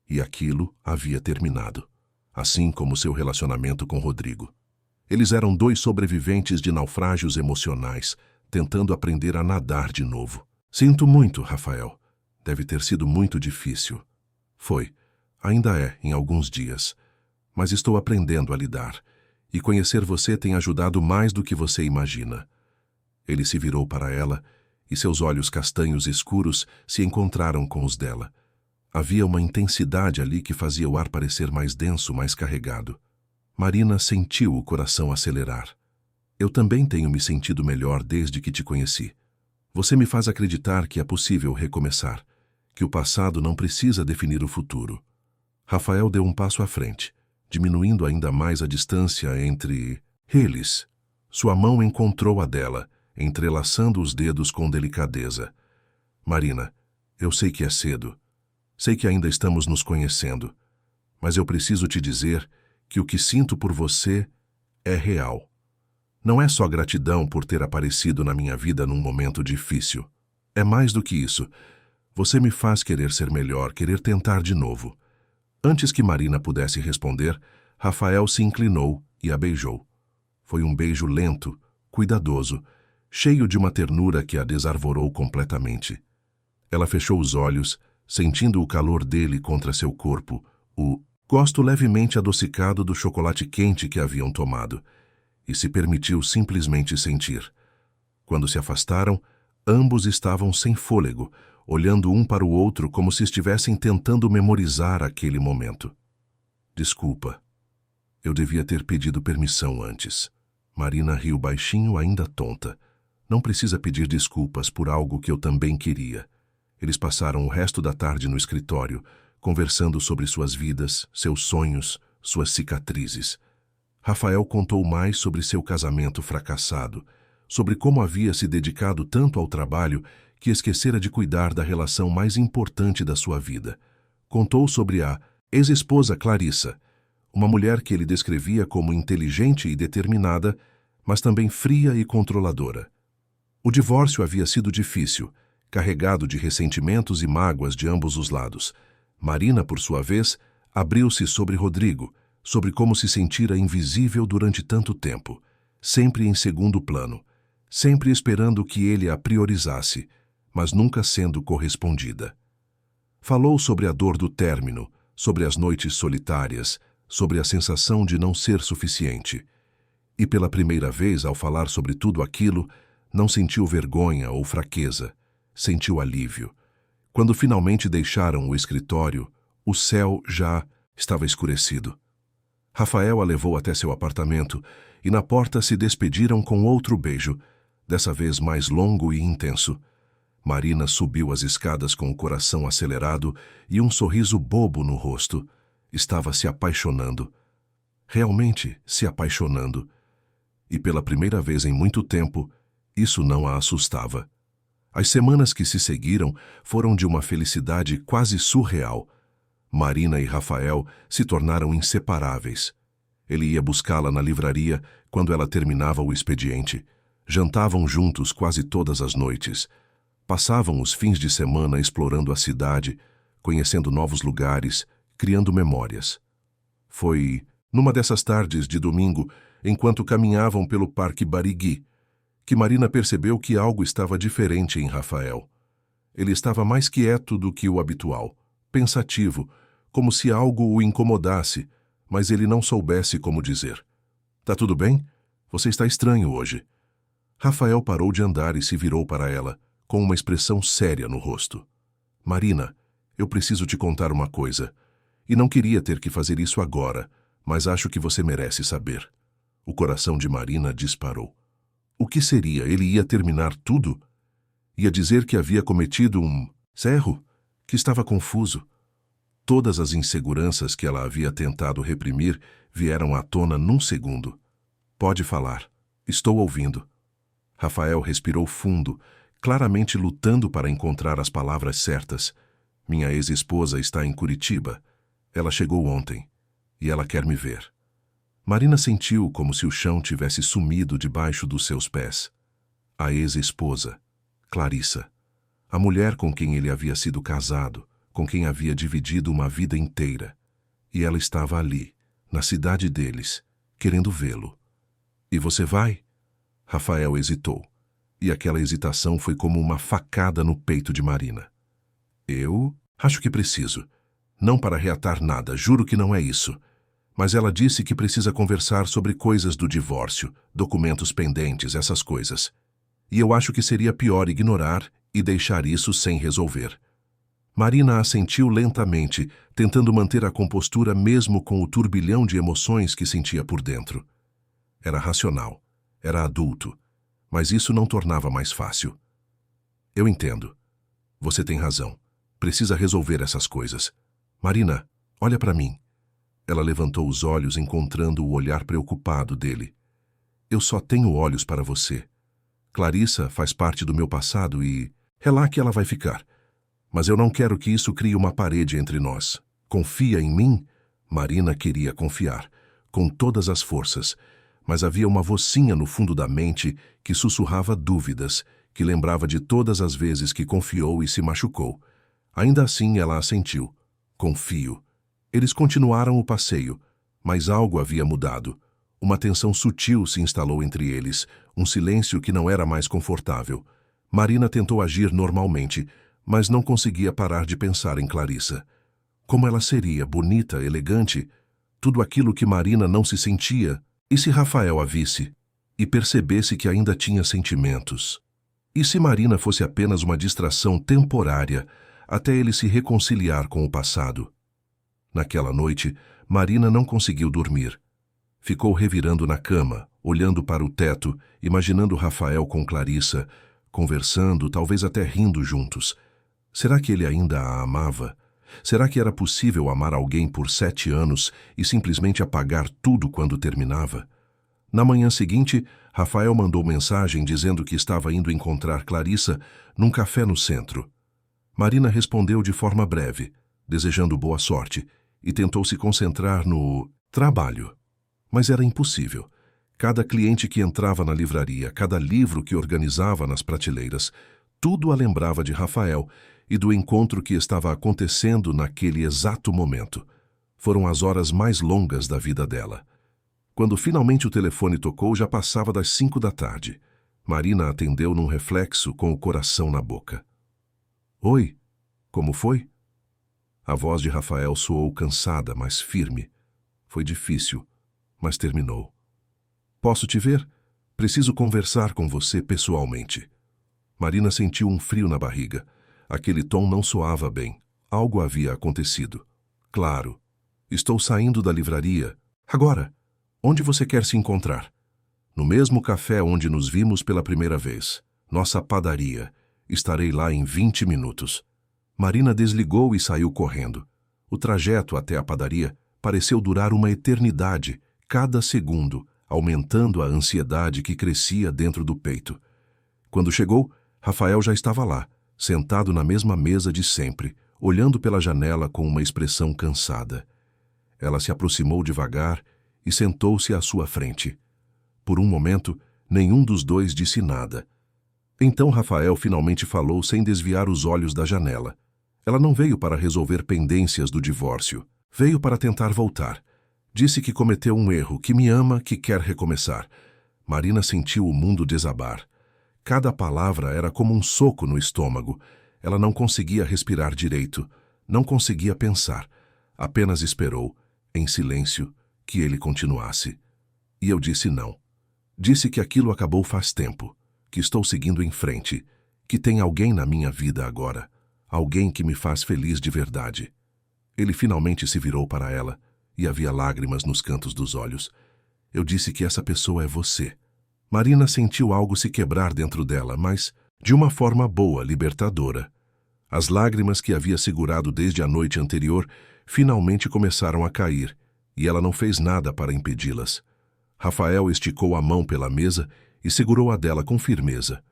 E aquilo havia terminado. Assim como seu relacionamento com Rodrigo. Eles eram 2 sobreviventes de naufrágios emocionais, tentando aprender a nadar de novo. Sinto muito, Rafael. Deve ter sido muito difícil. Foi. Ainda é, em alguns dias. Mas estou aprendendo a lidar. E conhecer você tem ajudado mais do que você imagina. Ele se virou para ela, e seus olhos castanhos escuros se encontraram com os dela. Havia uma intensidade ali que fazia o ar parecer mais denso, mais carregado. Marina sentiu o coração acelerar. Eu também tenho me sentido melhor desde que te conheci. Você me faz acreditar que é possível recomeçar, que o passado não precisa definir o futuro. Rafael deu um passo à frente, diminuindo ainda mais a distância entre eles. Sua mão encontrou a dela, entrelaçando os dedos com delicadeza. Marina, eu sei que é cedo. Sei que ainda estamos nos conhecendo, mas eu preciso te dizer que o que sinto por você é real. Não é só gratidão por ter aparecido na minha vida num momento difícil. É mais do que isso. Você me faz querer ser melhor, querer tentar de novo. Antes que Marina pudesse responder, Rafael se inclinou e a beijou. Foi um beijo lento, cuidadoso, cheio de uma ternura que a desarvorou completamente. Ela fechou os olhos, sentindo o calor dele contra seu corpo, o gosto levemente adocicado do chocolate quente que haviam tomado, e se permitiu simplesmente sentir. Quando se afastaram, ambos estavam sem fôlego, olhando um para o outro como se estivessem tentando memorizar aquele momento. Desculpa. Eu devia ter pedido permissão antes. Marina riu baixinho, ainda tonta. Não precisa pedir desculpas por algo que eu também queria. Eles passaram o resto da tarde no escritório, conversando sobre suas vidas, seus sonhos, suas cicatrizes. Rafael contou mais sobre seu casamento fracassado, sobre como havia se dedicado tanto ao trabalho que esquecera de cuidar da relação mais importante da sua vida. Contou sobre a ex-esposa Clarissa, uma mulher que ele descrevia como inteligente e determinada, mas também fria e controladora. O divórcio havia sido difícil, carregado de ressentimentos e mágoas de ambos os lados. Marina, por sua vez, abriu-se sobre Rodrigo, sobre como se sentira invisível durante tanto tempo, sempre em segundo plano, sempre esperando que ele a priorizasse, mas nunca sendo correspondida. Falou sobre a dor do término, sobre as noites solitárias, sobre a sensação de não ser suficiente. E pela primeira vez, ao falar sobre tudo aquilo, não sentiu vergonha ou fraqueza, sentiu alívio. Quando finalmente deixaram o escritório, o céu já estava escurecido. Rafael a levou até seu apartamento e na porta se despediram com outro beijo, dessa vez mais longo e intenso. Marina subiu as escadas com o coração acelerado e um sorriso bobo no rosto. Estava se apaixonando. Realmente se apaixonando. E pela primeira vez em muito tempo, isso não a assustava. As semanas que se seguiram foram de uma felicidade quase surreal. Marina e Rafael se tornaram inseparáveis. Ele ia buscá-la na livraria quando ela terminava o expediente. Jantavam juntos quase todas as noites. Passavam os fins de semana explorando a cidade, conhecendo novos lugares, criando memórias. Foi numa dessas tardes de domingo, enquanto caminhavam pelo Parque Barigui, que Marina percebeu que algo estava diferente em Rafael. Ele estava mais quieto do que o habitual, pensativo, como se algo o incomodasse, mas ele não soubesse como dizer. Tá tudo bem? Você está estranho hoje. Rafael parou de andar e se virou para ela, com uma expressão séria no rosto. Marina, eu preciso te contar uma coisa. E não queria ter que fazer isso agora, mas acho que você merece saber. O coração de Marina disparou. O que seria? Ele ia terminar tudo? Ia dizer que havia cometido um erro? Que estava confuso. Todas as inseguranças que ela havia tentado reprimir vieram à tona num segundo. Pode falar. Estou ouvindo. Rafael respirou fundo, claramente lutando para encontrar as palavras certas. Minha ex-esposa está em Curitiba. Ela chegou ontem. E ela quer me ver. Marina sentiu como se o chão tivesse sumido debaixo dos seus pés. A ex-esposa, Clarissa. A mulher com quem ele havia sido casado, com quem havia dividido uma vida inteira. E ela estava ali, na cidade deles, querendo vê-lo. E você vai? Rafael hesitou. E aquela hesitação foi como uma facada no peito de Marina. Eu? Acho que preciso. Não para reatar nada, juro que não é isso. Mas ela disse que precisa conversar sobre coisas do divórcio, documentos pendentes, essas coisas. E eu acho que seria pior ignorar e deixar isso sem resolver. Marina assentiu lentamente, tentando manter a compostura mesmo com o turbilhão de emoções que sentia por dentro. Era racional, era adulto, mas isso não tornava mais fácil. Eu entendo. Você tem razão. Precisa resolver essas coisas. Marina, olha para mim. Ela levantou os olhos encontrando o olhar preocupado dele. Eu só tenho olhos para você. Clarissa faz parte do meu passado e é lá que ela vai ficar. Mas eu não quero que isso crie uma parede entre nós. Confia em mim? Marina queria confiar, com todas as forças, mas havia uma vozinha no fundo da mente que sussurrava dúvidas, que lembrava de todas as vezes que confiou e se machucou. Ainda assim ela assentiu. Confio. Eles continuaram o passeio, mas algo havia mudado. Uma tensão sutil se instalou entre eles, um silêncio que não era mais confortável. Marina tentou agir normalmente, mas não conseguia parar de pensar em Clarissa. Como ela seria, bonita, elegante, tudo aquilo que Marina não se sentia. E se Rafael a visse e percebesse que ainda tinha sentimentos? E se Marina fosse apenas uma distração temporária até ele se reconciliar com o passado? Naquela noite, Marina não conseguiu dormir. Ficou revirando na cama, olhando para o teto, imaginando Rafael com Clarissa, conversando, talvez até rindo juntos. Será que ele ainda a amava? Será que era possível amar alguém por 7 anos e simplesmente apagar tudo quando terminava? Na manhã seguinte, Rafael mandou mensagem dizendo que estava indo encontrar Clarissa num café no centro. Marina respondeu de forma breve, desejando boa sorte, e tentou se concentrar no trabalho. Mas era impossível. Cada cliente que entrava na livraria, cada livro que organizava nas prateleiras, tudo a lembrava de Rafael e do encontro que estava acontecendo naquele exato momento. Foram as horas mais longas da vida dela. Quando finalmente o telefone tocou, já passava das 5 da tarde. Marina atendeu num reflexo com o coração na boca. Oi, como foi? A voz de Rafael soou cansada, mas firme. Foi difícil, mas terminou. Posso te ver? Preciso conversar com você pessoalmente. Marina sentiu um frio na barriga. Aquele tom não soava bem. Algo havia acontecido. Claro. Estou saindo da livraria. Agora. Onde você quer se encontrar? No mesmo café onde nos vimos pela primeira vez. Nossa padaria. Estarei lá em 20 minutos. Marina desligou e saiu correndo. O trajeto até a padaria pareceu durar uma eternidade, cada segundo, aumentando a ansiedade que crescia dentro do peito. Quando chegou, Rafael já estava lá, sentado na mesma mesa de sempre, olhando pela janela com uma expressão cansada. Ela se aproximou devagar e sentou-se à sua frente. Por um momento, nenhum dos dois disse nada. Então Rafael finalmente falou sem desviar os olhos da janela. Ela não veio para resolver pendências do divórcio. Veio para tentar voltar. Disse que cometeu um erro, que me ama, que quer recomeçar. Marina sentiu o mundo desabar. Cada palavra era como um soco no estômago. Ela não conseguia respirar direito, não conseguia pensar. Apenas esperou, em silêncio, que ele continuasse. E eu disse não. Disse que aquilo acabou faz tempo, que estou seguindo em frente, que tem alguém na minha vida agora, alguém que me faz feliz de verdade. Ele finalmente se virou para ela, e havia lágrimas nos cantos dos olhos. Eu disse que essa pessoa é você. Marina sentiu algo se quebrar dentro dela, mas de uma forma boa, libertadora. As lágrimas que havia segurado desde a noite anterior finalmente começaram a cair, e ela não fez nada para impedi-las. Rafael esticou a mão pela mesa e segurou a dela com firmeza.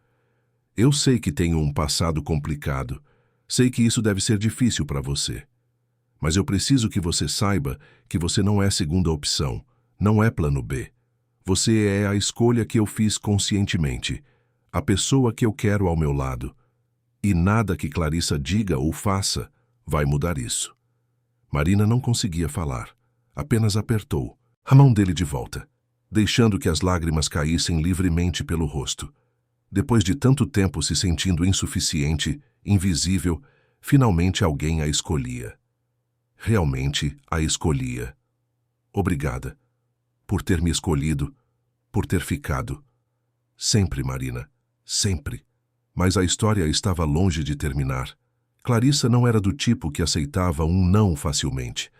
Eu sei que tenho um passado complicado. Sei que isso deve ser difícil para você. Mas eu preciso que você saiba que você não é segunda opção, não é plano B. Você é a escolha que eu fiz conscientemente, a pessoa que eu quero ao meu lado. E nada que Clarissa diga ou faça vai mudar isso. Marina não conseguia falar, apenas apertou a mão dele de volta, deixando que as lágrimas caíssem livremente pelo rosto. Depois de tanto tempo se sentindo insuficiente, invisível, finalmente alguém a escolhia. Realmente a escolhia. Obrigada por ter me escolhido, por ter ficado. Sempre, Marina, sempre. Mas a história estava longe de terminar. Clarissa não era do tipo que aceitava um não facilmente.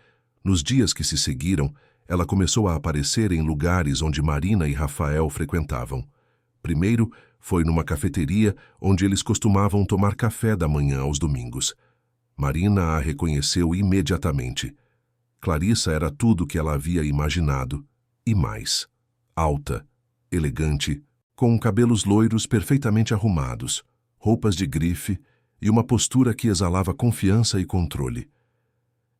Nos dias que se seguiram, ela começou a aparecer em lugares onde Marina e Rafael frequentavam. Primeiro, foi numa cafeteria onde eles costumavam tomar café da manhã aos domingos. Marina a reconheceu imediatamente. Clarissa era tudo o que ela havia imaginado, e mais. Alta, elegante, com cabelos loiros perfeitamente arrumados, roupas de grife e uma postura que exalava confiança e controle.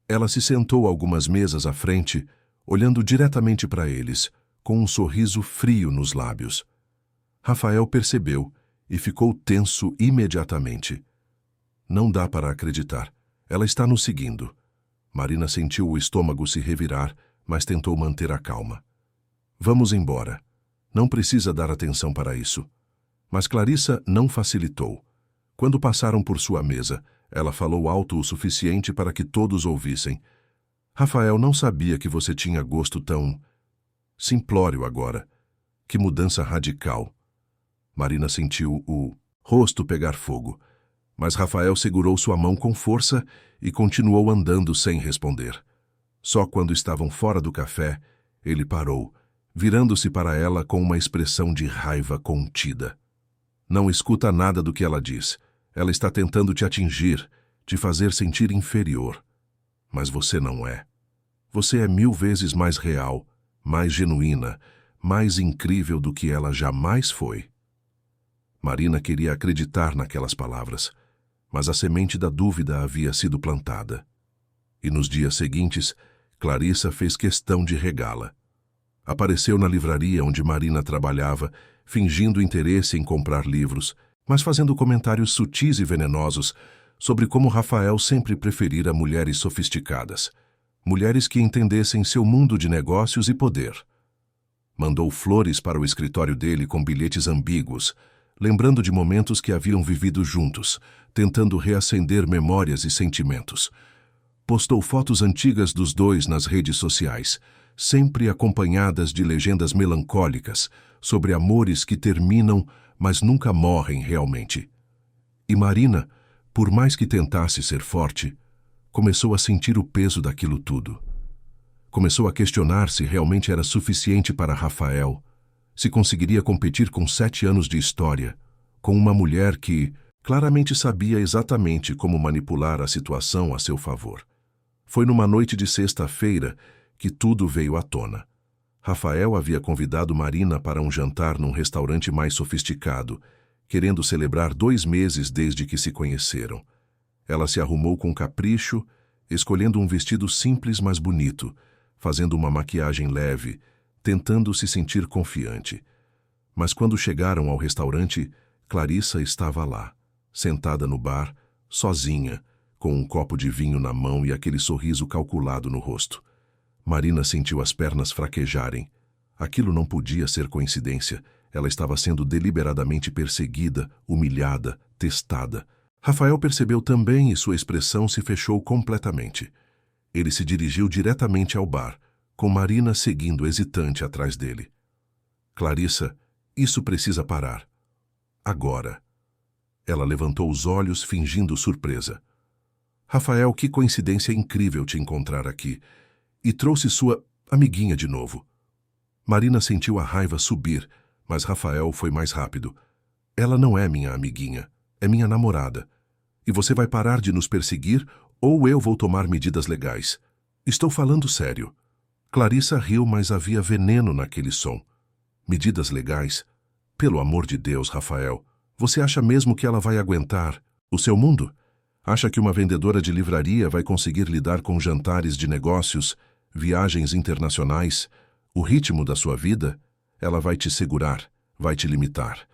Ela se sentou algumas mesas à frente, olhando diretamente para eles, com um sorriso frio nos lábios. Rafael percebeu e ficou tenso imediatamente. Não dá para acreditar. Ela está nos seguindo. Marina sentiu o estômago se revirar, mas tentou manter a calma. Vamos embora. Não precisa dar atenção para isso. Mas Clarissa não facilitou. Quando passaram por sua mesa, ela falou alto o suficiente para que todos ouvissem. Rafael não sabia que você tinha gosto tão simplório agora. Que mudança radical. Marina sentiu o rosto pegar fogo, mas Rafael segurou sua mão com força e continuou andando sem responder. Só quando estavam fora do café, ele parou, virando-se para ela com uma expressão de raiva contida. Não escuta nada do que ela diz. Ela está tentando te atingir, te fazer sentir inferior. Mas você não é. Você é 1000 vezes mais real, mais genuína, mais incrível do que ela jamais foi. Marina queria acreditar naquelas palavras, mas a semente da dúvida havia sido plantada. E nos dias seguintes, Clarissa fez questão de regá-la. Apareceu na livraria onde Marina trabalhava, fingindo interesse em comprar livros, mas fazendo comentários sutis e venenosos sobre como Rafael sempre preferira mulheres sofisticadas, mulheres que entendessem seu mundo de negócios e poder. Mandou flores para o escritório dele com bilhetes ambíguos, lembrando de momentos que haviam vivido juntos, tentando reacender memórias e sentimentos. Postou fotos antigas dos dois nas redes sociais, sempre acompanhadas de legendas melancólicas sobre amores que terminam, mas nunca morrem realmente. E Marina, por mais que tentasse ser forte, começou a sentir o peso daquilo tudo. Começou a questionar se realmente era suficiente para Rafael, se conseguiria competir com 7 anos de história, com uma mulher que claramente sabia exatamente como manipular a situação a seu favor. Foi numa noite de sexta-feira que tudo veio à tona. Rafael havia convidado Marina para um jantar num restaurante mais sofisticado, querendo celebrar 2 meses desde que se conheceram. Ela se arrumou com capricho, escolhendo um vestido simples mas bonito, fazendo uma maquiagem leve, tentando se sentir confiante. Mas quando chegaram ao restaurante, Clarissa estava lá, sentada no bar, sozinha, com um copo de vinho na mão e aquele sorriso calculado no rosto. Marina sentiu as pernas fraquejarem. Aquilo não podia ser coincidência. Ela estava sendo deliberadamente perseguida, humilhada, testada. Rafael percebeu também e sua expressão se fechou completamente. Ele se dirigiu diretamente ao bar, com Marina seguindo hesitante atrás dele. Clarissa, isso precisa parar. Agora. Ela levantou os olhos, fingindo surpresa. Rafael, que coincidência incrível te encontrar aqui. E trouxe sua amiguinha de novo. Marina sentiu a raiva subir, mas Rafael foi mais rápido. Ela não é minha amiguinha, é minha namorada. E você vai parar de nos perseguir ou eu vou tomar medidas legais. Estou falando sério. Clarissa riu, mas havia veneno naquele som. Medidas legais? Pelo amor de Deus, Rafael, você acha mesmo que ela vai aguentar o seu mundo? Acha que uma vendedora de livraria vai conseguir lidar com jantares de negócios, viagens internacionais, o ritmo da sua vida? Ela vai te segurar, vai te limitar.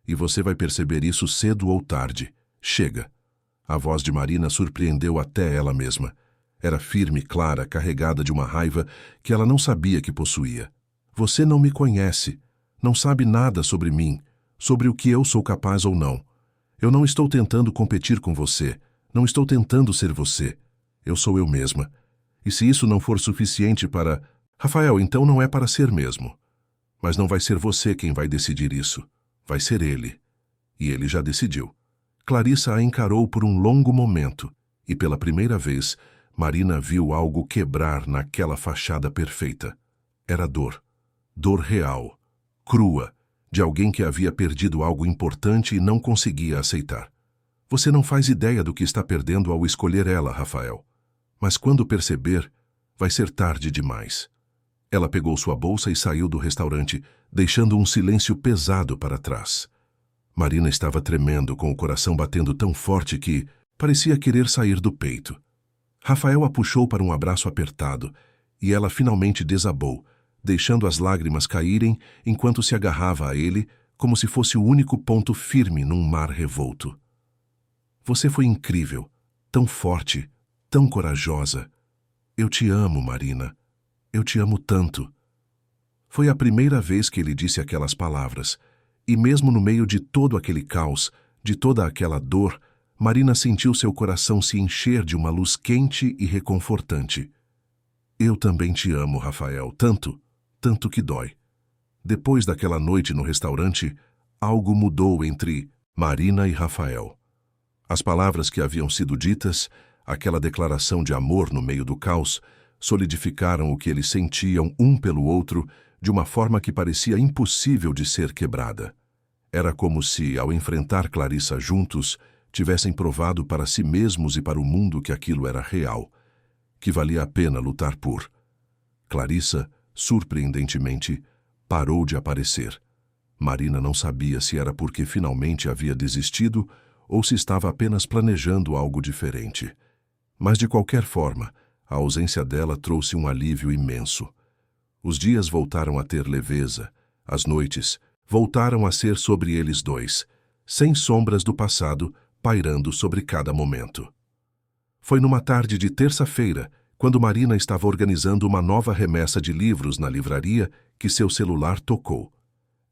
E você vai perceber isso cedo ou tarde. Chega. A voz de Marina surpreendeu até ela mesma. Era firme, clara, carregada de uma raiva que ela não sabia que possuía. Você não me conhece, não sabe nada sobre mim, sobre o que eu sou capaz ou não. Eu não estou tentando competir com você, não estou tentando ser você. Eu sou eu mesma. E se isso não for suficiente para... Rafael, então não é para ser mesmo. Mas não vai ser você quem vai decidir isso. Vai ser ele. E ele já decidiu. Clarissa a encarou por um longo momento, e pela primeira vez, Marina viu algo quebrar naquela fachada perfeita. Era dor. Dor real, crua, de alguém que havia perdido algo importante e não conseguia aceitar. Você não faz ideia do que está perdendo ao escolher ela, Rafael. Mas quando perceber, vai ser tarde demais. Ela pegou sua bolsa e saiu do restaurante, deixando um silêncio pesado para trás. Marina estava tremendo, com o coração batendo tão forte que parecia querer sair do peito. Rafael a puxou para um abraço apertado, e ela finalmente desabou, deixando as lágrimas caírem enquanto se agarrava a ele, como se fosse o único ponto firme num mar revolto. Você foi incrível, tão forte, tão corajosa. Eu te amo, Marina. Eu te amo tanto. Foi a primeira vez que ele disse aquelas palavras, e mesmo no meio de todo aquele caos, de toda aquela dor, Marina sentiu seu coração se encher de uma luz quente e reconfortante. Eu também te amo, Rafael, tanto, tanto que dói. Depois daquela noite no restaurante, algo mudou entre Marina e Rafael. As palavras que haviam sido ditas, aquela declaração de amor no meio do caos, solidificaram o que eles sentiam um pelo outro de uma forma que parecia impossível de ser quebrada. Era como se, ao enfrentar Clarissa juntos, tivessem provado para si mesmos e para o mundo que aquilo era real, que valia a pena lutar por. Clarissa, surpreendentemente, parou de aparecer. Marina não sabia se era porque finalmente havia desistido ou se estava apenas planejando algo diferente. Mas, de qualquer forma, a ausência dela trouxe um alívio imenso. Os dias voltaram a ter leveza, as noites voltaram a ser sobre eles dois, sem sombras do passado pairando sobre cada momento. Foi numa tarde de terça-feira, quando Marina estava organizando uma nova remessa de livros na livraria, que seu celular tocou.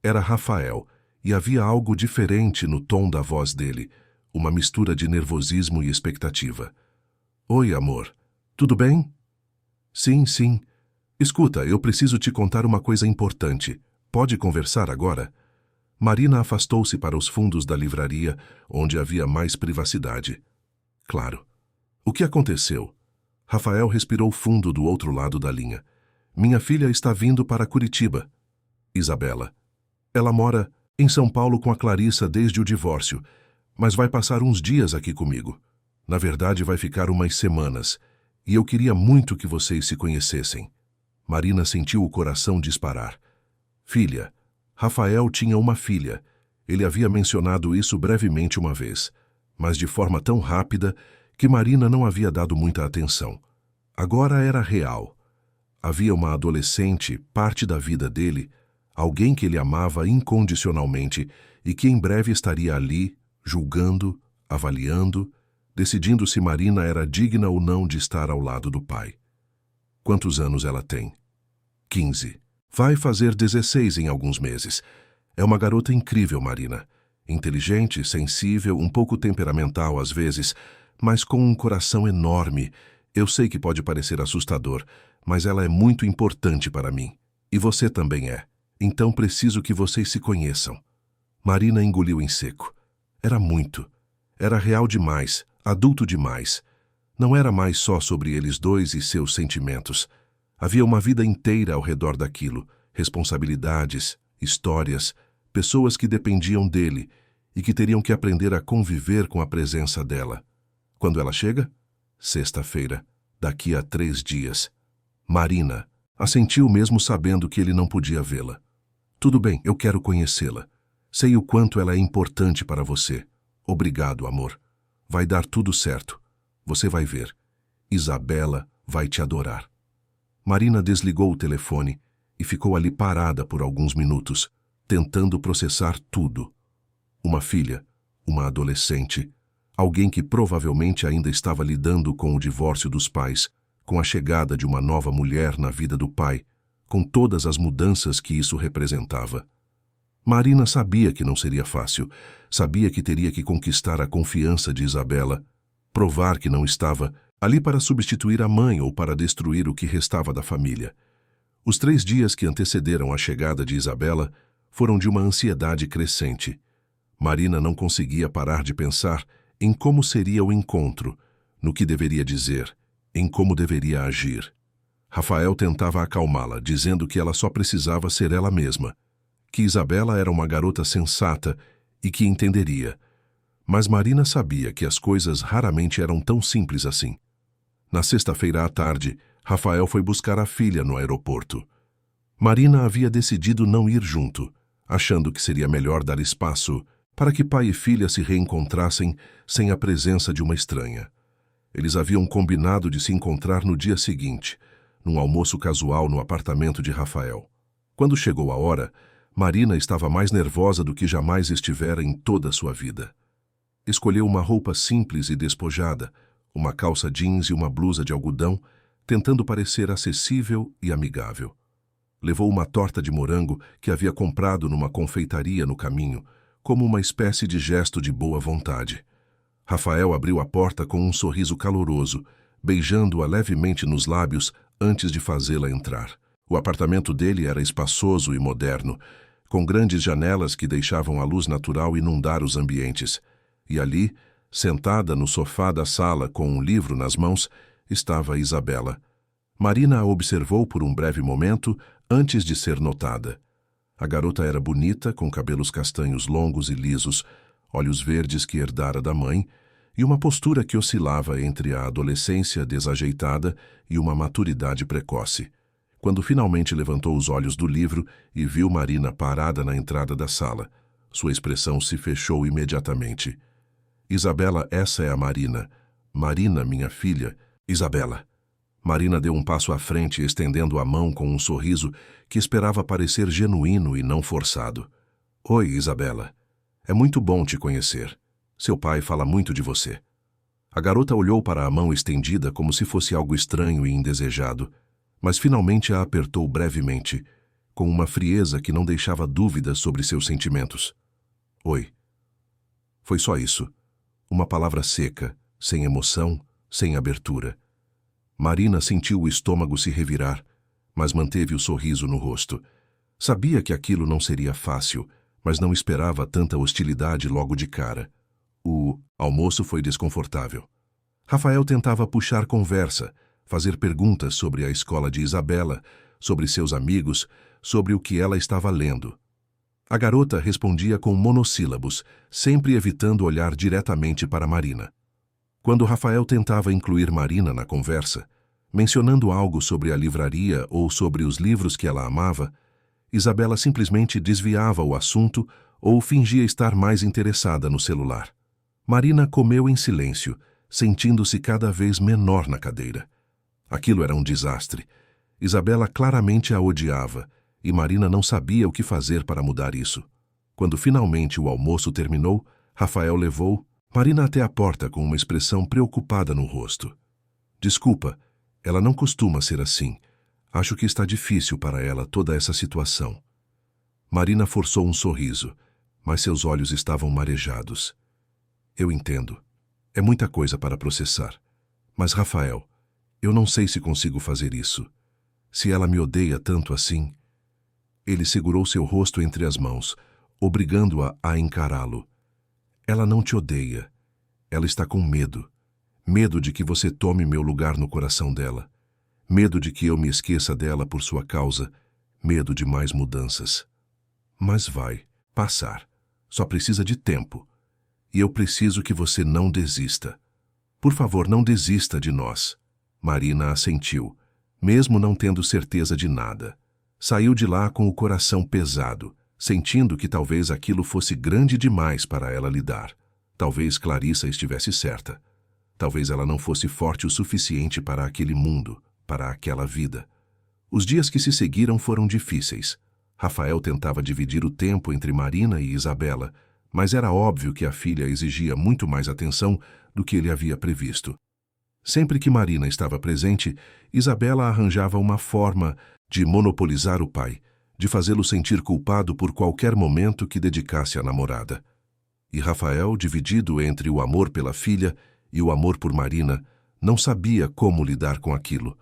Era Rafael, e havia algo diferente no tom da voz dele, uma mistura de nervosismo e expectativa. Oi, amor. Tudo bem? Sim, sim. Escuta, eu preciso te contar uma coisa importante. Pode conversar agora? Marina afastou-se para os fundos da livraria, onde havia mais privacidade. Claro. O que aconteceu? Rafael respirou fundo do outro lado da linha. Minha filha está vindo para Curitiba. Isabela. Ela mora em São Paulo com a Clarissa desde o divórcio, mas vai passar uns dias aqui comigo. Na verdade, vai ficar umas semanas, e eu queria muito que vocês se conhecessem. Marina sentiu o coração disparar. Filha. Rafael tinha uma filha. Ele havia mencionado isso brevemente uma vez, mas de forma tão rápida que Marina não havia dado muita atenção. Agora era real. Havia uma adolescente, parte da vida dele, alguém que ele amava incondicionalmente e que em breve estaria ali, julgando, avaliando, decidindo se Marina era digna ou não de estar ao lado do pai. Quantos anos ela tem? 15. Vai fazer 16 em alguns meses. É uma garota incrível, Marina. Inteligente, sensível, um pouco temperamental às vezes, mas com um coração enorme. Eu sei que pode parecer assustador, mas ela é muito importante para mim. E você também é. Então preciso que vocês se conheçam. Marina engoliu em seco. Era muito. Era real demais, adulto demais. Não era mais só sobre eles dois e seus sentimentos. Havia uma vida inteira ao redor daquilo, responsabilidades, histórias, pessoas que dependiam dele e que teriam que aprender a conviver com a presença dela. Quando ela chega? Sexta-feira, daqui a 3 dias. Marina assentiu mesmo sabendo que ele não podia vê-la. Tudo bem, eu quero conhecê-la. Sei o quanto ela é importante para você. Obrigado, amor. Vai dar tudo certo. Você vai ver. Isabela vai te adorar. Marina desligou o telefone e ficou ali parada por alguns minutos, tentando processar tudo. Uma filha, uma adolescente, alguém que provavelmente ainda estava lidando com o divórcio dos pais, com a chegada de uma nova mulher na vida do pai, com todas as mudanças que isso representava. Marina sabia que não seria fácil, sabia que teria que conquistar a confiança de Isabela, provar que não estava ali para substituir a mãe ou para destruir o que restava da família. Os 3 dias que antecederam a chegada de Isabela foram de uma ansiedade crescente. Marina não conseguia parar de pensar em como seria o encontro, no que deveria dizer, em como deveria agir. Rafael tentava acalmá-la, dizendo que ela só precisava ser ela mesma, que Isabela era uma garota sensata e que entenderia. Mas Marina sabia que as coisas raramente eram tão simples assim. Na sexta-feira à tarde, Rafael foi buscar a filha no aeroporto. Marina havia decidido não ir junto, achando que seria melhor dar espaço para que pai e filha se reencontrassem sem a presença de uma estranha. Eles haviam combinado de se encontrar no dia seguinte, num almoço casual no apartamento de Rafael. Quando chegou a hora, Marina estava mais nervosa do que jamais estivera em toda a sua vida. Escolheu uma roupa simples e despojada, uma calça jeans e uma blusa de algodão, tentando parecer acessível e amigável. Levou uma torta de morango que havia comprado numa confeitaria no caminho, como uma espécie de gesto de boa vontade. Rafael abriu a porta com um sorriso caloroso, beijando-a levemente nos lábios antes de fazê-la entrar. O apartamento dele era espaçoso e moderno, com grandes janelas que deixavam a luz natural inundar os ambientes. E ali, sentada no sofá da sala com um livro nas mãos, estava Isabela. Marina a observou por um breve momento antes de ser notada. A garota era bonita, com cabelos castanhos longos e lisos, olhos verdes que herdara da mãe, e uma postura que oscilava entre a adolescência desajeitada e uma maturidade precoce. Quando finalmente levantou os olhos do livro e viu Marina parada na entrada da sala, sua expressão se fechou imediatamente. Isabela, essa é a Marina. Marina, minha filha. Isabela. Marina deu um passo à frente, estendendo a mão com um sorriso que esperava parecer genuíno e não forçado. Oi, Isabela. É muito bom te conhecer. Seu pai fala muito de você. A garota olhou para a mão estendida como se fosse algo estranho e indesejado, mas finalmente a apertou brevemente, com uma frieza que não deixava dúvidas sobre seus sentimentos. Oi. Foi só isso. Uma palavra seca, sem emoção, sem abertura. Marina sentiu o estômago se revirar, mas manteve o sorriso no rosto. Sabia que aquilo não seria fácil, mas não esperava tanta hostilidade logo de cara. O almoço foi desconfortável. Rafael tentava puxar conversa, fazer perguntas sobre a escola de Isabela, sobre seus amigos, sobre o que ela estava lendo. A garota respondia com monossílabos, sempre evitando olhar diretamente para Marina. Quando Rafael tentava incluir Marina na conversa, mencionando algo sobre a livraria ou sobre os livros que ela amava, Isabela simplesmente desviava o assunto ou fingia estar mais interessada no celular. Marina comeu em silêncio, sentindo-se cada vez menor na cadeira. Aquilo era um desastre. Isabela claramente a odiava, e Marina não sabia o que fazer para mudar isso. Quando finalmente o almoço terminou, Rafael levou Marina até a porta com uma expressão preocupada no rosto. Desculpa, ela não costuma ser assim. Acho que está difícil para ela toda essa situação. Marina forçou um sorriso, mas seus olhos estavam marejados. Eu entendo. É muita coisa para processar. Mas, Rafael, eu não sei se consigo fazer isso. Se ela me odeia tanto assim... Ele segurou seu rosto entre as mãos, obrigando-a a encará-lo. Ela não te odeia. Ela está com medo. Medo de que você tome meu lugar no coração dela. Medo de que eu me esqueça dela por sua causa. Medo de mais mudanças. Mas vai passar. Só precisa de tempo. E eu preciso que você não desista. Por favor, não desista de nós. Marina assentiu, mesmo não tendo certeza de nada. Saiu de lá com o coração pesado, sentindo que talvez aquilo fosse grande demais para ela lidar. Talvez Clarissa estivesse certa. Talvez ela não fosse forte o suficiente para aquele mundo, para aquela vida. Os dias que se seguiram foram difíceis. Rafael tentava dividir o tempo entre Marina e Isabela, mas era óbvio que a filha exigia muito mais atenção do que ele havia previsto. Sempre que Marina estava presente, Isabela arranjava uma forma de monopolizar o pai, de fazê-lo sentir culpado por qualquer momento que dedicasse à namorada. E Rafael, dividido entre o amor pela filha e o amor por Marina, não sabia como lidar com aquilo.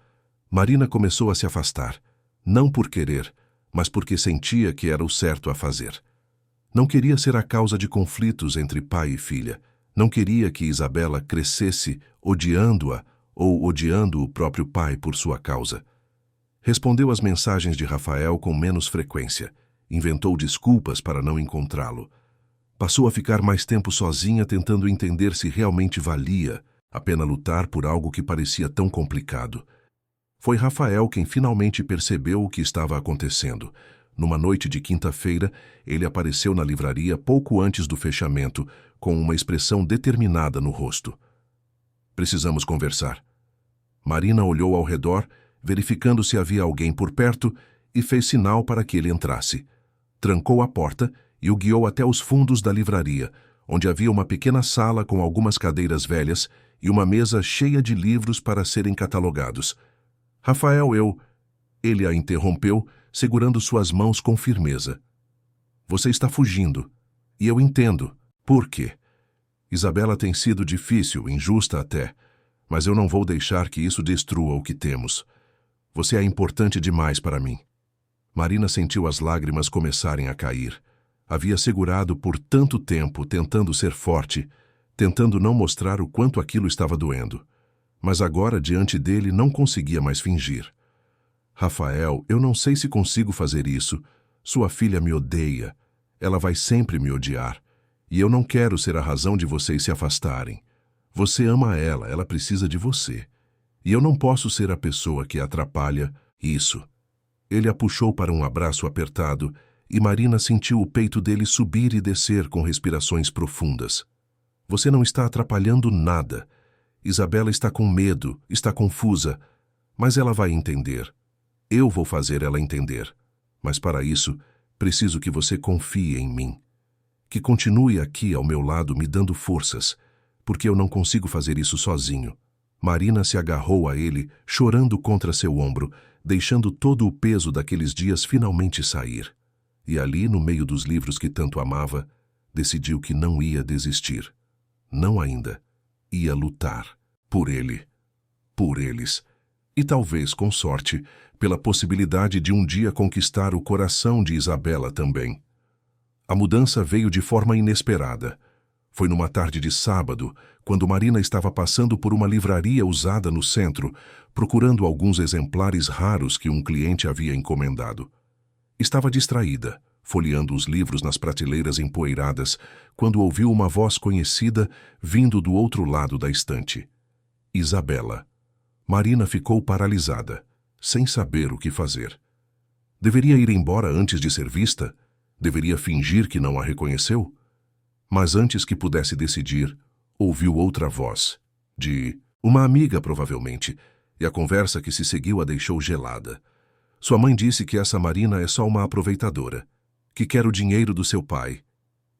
Marina começou a se afastar, não por querer, mas porque sentia que era o certo a fazer. Não queria ser a causa de conflitos entre pai e filha. Não queria que Isabela crescesse odiando-a ou odiando o próprio pai por sua causa. Respondeu às mensagens de Rafael com menos frequência. Inventou desculpas para não encontrá-lo. Passou a ficar mais tempo sozinha tentando entender se realmente valia a pena lutar por algo que parecia tão complicado. Foi Rafael quem finalmente percebeu o que estava acontecendo. Numa noite de quinta-feira, ele apareceu na livraria pouco antes do fechamento, com uma expressão determinada no rosto. Precisamos conversar. Marina olhou ao redor, verificando se havia alguém por perto, e fez sinal para que ele entrasse. Trancou a porta e o guiou até os fundos da livraria, onde havia uma pequena sala com algumas cadeiras velhas e uma mesa cheia de livros para serem catalogados. Rafael, Ele a interrompeu, segurando suas mãos com firmeza. Você está fugindo. E eu entendo. Por quê? Isabela tem sido difícil, injusta até, mas eu não vou deixar que isso destrua o que temos. Você é importante demais para mim. Marina sentiu as lágrimas começarem a cair. Havia segurado por tanto tempo, tentando ser forte, tentando não mostrar o quanto aquilo estava doendo. Mas agora, diante dele, não conseguia mais fingir. Rafael, eu não sei se consigo fazer isso. Sua filha me odeia. Ela vai sempre me odiar. E eu não quero ser a razão de vocês se afastarem. Você ama ela, ela precisa de você. E eu não posso ser a pessoa que atrapalha isso. Ele a puxou para um abraço apertado e Marina sentiu o peito dele subir e descer com respirações profundas. Você não está atrapalhando nada. Isabela está com medo, está confusa, mas ela vai entender. Eu vou fazer ela entender. Mas para isso, preciso que você confie em mim. Que continue aqui ao meu lado me dando forças, porque eu não consigo fazer isso sozinho. Marina se agarrou a ele, chorando contra seu ombro, deixando todo o peso daqueles dias finalmente sair. E ali, no meio dos livros que tanto amava, decidiu que não ia desistir. Não ainda. Ia lutar. Por ele. Por eles. E talvez, com sorte, pela possibilidade de um dia conquistar o coração de Isabela também. A mudança veio de forma inesperada. Foi numa tarde de sábado, quando Marina estava passando por uma livraria usada no centro, procurando alguns exemplares raros que um cliente havia encomendado. Estava distraída, folheando os livros nas prateleiras empoeiradas, quando ouviu uma voz conhecida vindo do outro lado da estante. Isabela. Marina ficou paralisada, sem saber o que fazer. Deveria ir embora antes de ser vista? Deveria fingir que não a reconheceu? Mas antes que pudesse decidir, ouviu outra voz, de uma amiga provavelmente, e a conversa que se seguiu a deixou gelada. Sua mãe disse que essa Marina é só uma aproveitadora, que quer o dinheiro do seu pai.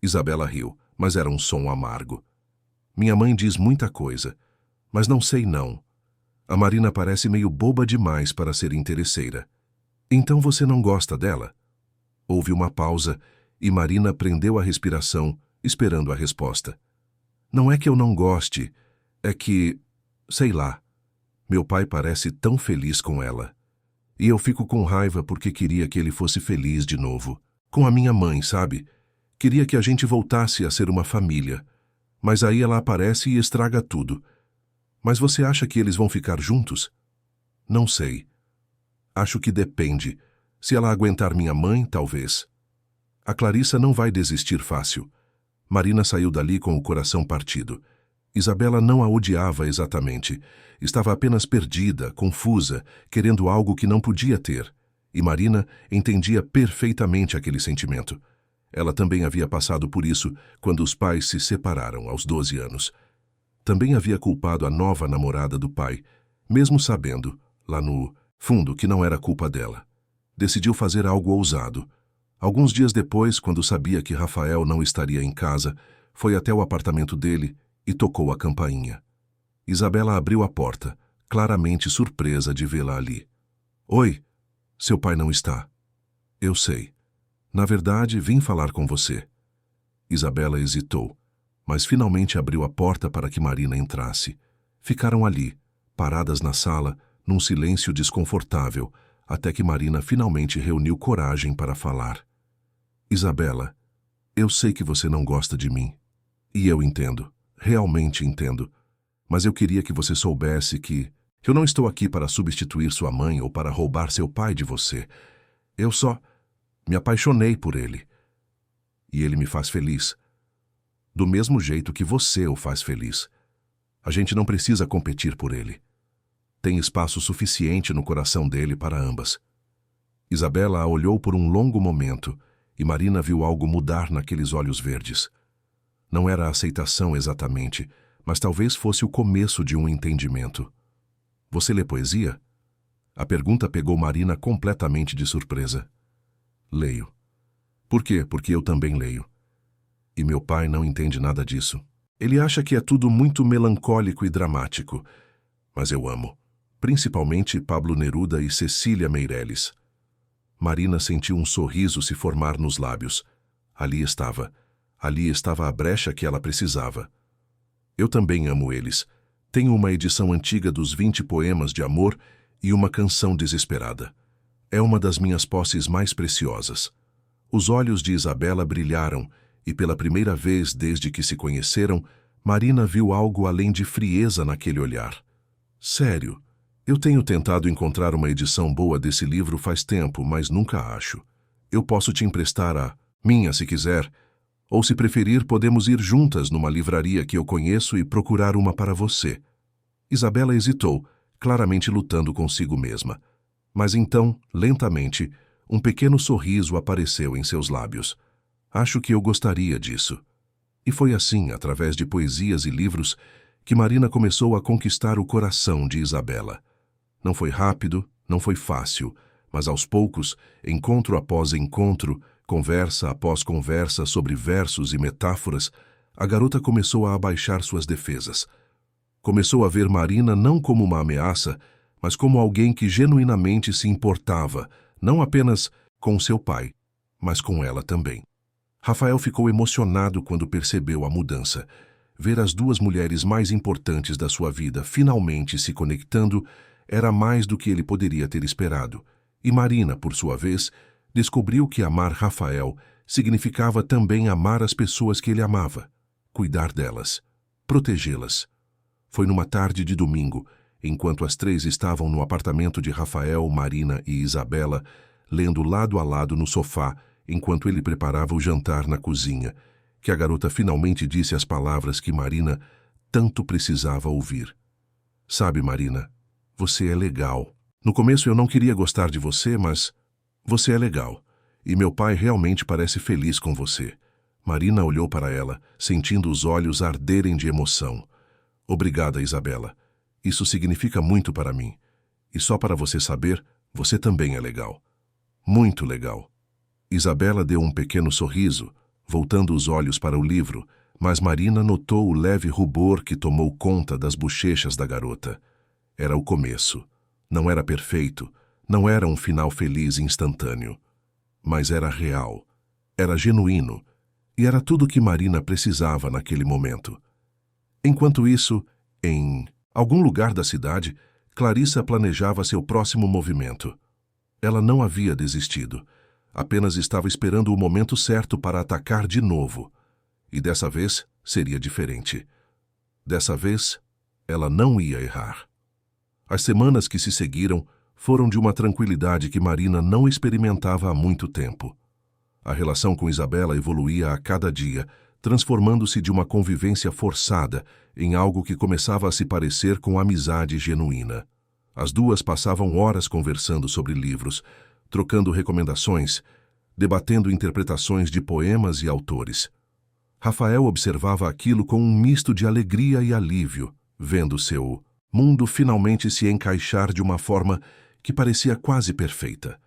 Isabela riu, mas era um som amargo. Minha mãe diz muita coisa, mas não sei não. A Marina parece meio boba demais para ser interesseira. Então você não gosta dela? Houve uma pausa e Marina prendeu a respiração, esperando a resposta. Não é que eu não goste, é que, sei lá, meu pai parece tão feliz com ela. E eu fico com raiva porque queria que ele fosse feliz de novo. Com a minha mãe, sabe? Queria que a gente voltasse a ser uma família. Mas aí ela aparece e estraga tudo. Mas você acha que eles vão ficar juntos? Não sei. Acho que depende. Se ela aguentar minha mãe, talvez. A Clarissa não vai desistir fácil. Marina saiu dali com o coração partido. Isabela não a odiava exatamente. Estava apenas perdida, confusa, querendo algo que não podia ter. E Marina entendia perfeitamente aquele sentimento. Ela também havia passado por isso quando os pais se separaram aos 12 anos. Também havia culpado a nova namorada do pai, mesmo sabendo, lá no fundo, que não era culpa dela. Decidiu fazer algo ousado. Alguns dias depois, quando sabia que Rafael não estaria em casa, foi até o apartamento dele e tocou a campainha. Isabela abriu a porta, claramente surpresa de vê-la ali. Oi, seu pai não está. Eu sei. Na verdade, vim falar com você. Isabela hesitou, mas finalmente abriu a porta para que Marina entrasse. Ficaram ali, paradas na sala, num silêncio desconfortável, até que Marina finalmente reuniu coragem para falar. Isabela, eu sei que você não gosta de mim. E eu entendo, realmente entendo. Mas eu queria que você soubesse que eu não estou aqui para substituir sua mãe ou para roubar seu pai de você. Eu só me apaixonei por ele. E ele me faz feliz. Do mesmo jeito que você o faz feliz. A gente não precisa competir por ele. Tem espaço suficiente no coração dele para ambas. Isabela a olhou por um longo momento e Marina viu algo mudar naqueles olhos verdes. Não era a aceitação exatamente, mas talvez fosse o começo de um entendimento. Você lê poesia? A pergunta pegou Marina completamente de surpresa. Leio. Por quê? Porque eu também leio. E meu pai não entende nada disso. Ele acha que é tudo muito melancólico e dramático. Mas eu amo. Principalmente Pablo Neruda e Cecília Meirelles. Marina sentiu um sorriso se formar nos lábios. Ali estava a brecha que ela precisava. Eu também amo eles. Tenho uma edição antiga dos 20 poemas de amor e uma canção desesperada. É uma das minhas posses mais preciosas. Os olhos de Isabela brilharam e pela primeira vez desde que se conheceram, Marina viu algo além de frieza naquele olhar. Sério, eu tenho tentado encontrar uma edição boa desse livro faz tempo, mas nunca acho. Eu posso te emprestar a minha se quiser, ou se preferir podemos ir juntas numa livraria que eu conheço e procurar uma para você. Isabela hesitou, claramente lutando consigo mesma. Mas então, lentamente, um pequeno sorriso apareceu em seus lábios. Acho que eu gostaria disso. E foi assim, através de poesias e livros, que Marina começou a conquistar o coração de Isabela. Não foi rápido, não foi fácil, mas aos poucos, encontro após encontro, conversa após conversa sobre versos e metáforas, a garota começou a abaixar suas defesas. Começou a ver Marina não como uma ameaça, mas como alguém que genuinamente se importava, não apenas com seu pai, mas com ela também. Rafael ficou emocionado quando percebeu a mudança. Ver as duas mulheres mais importantes da sua vida finalmente se conectando era mais do que ele poderia ter esperado. E Marina, por sua vez, descobriu que amar Rafael significava também amar as pessoas que ele amava, cuidar delas, protegê-las. Foi numa tarde de domingo, enquanto as três estavam no apartamento de Rafael, Marina e Isabela, lendo lado a lado no sofá, enquanto ele preparava o jantar na cozinha, que a garota finalmente disse as palavras que Marina tanto precisava ouvir. Sabe, Marina, você é legal. No começo eu não queria gostar de você, mas você é legal. E meu pai realmente parece feliz com você. Marina olhou para ela, sentindo os olhos arderem de emoção. Obrigada, Isabela. Isso significa muito para mim. E só para você saber, você também é legal. Muito legal. Isabela deu um pequeno sorriso, voltando os olhos para o livro, mas Marina notou o leve rubor que tomou conta das bochechas da garota. Era o começo. Não era perfeito, não era um final feliz e instantâneo. Mas era real, era genuíno, e era tudo o que Marina precisava naquele momento. Enquanto isso, em algum lugar da cidade, Clarissa planejava seu próximo movimento. Ela não havia desistido. Apenas estava esperando o momento certo para atacar de novo. E dessa vez seria diferente. Dessa vez, ela não ia errar. As semanas que se seguiram foram de uma tranquilidade que Marina não experimentava há muito tempo. A relação com Isabela evoluía a cada dia, transformando-se de uma convivência forçada em algo que começava a se parecer com amizade genuína. As duas passavam horas conversando sobre livros, trocando recomendações, debatendo interpretações de poemas e autores. Rafael observava aquilo com um misto de alegria e alívio, vendo seu mundo finalmente se encaixar de uma forma que parecia quase perfeita.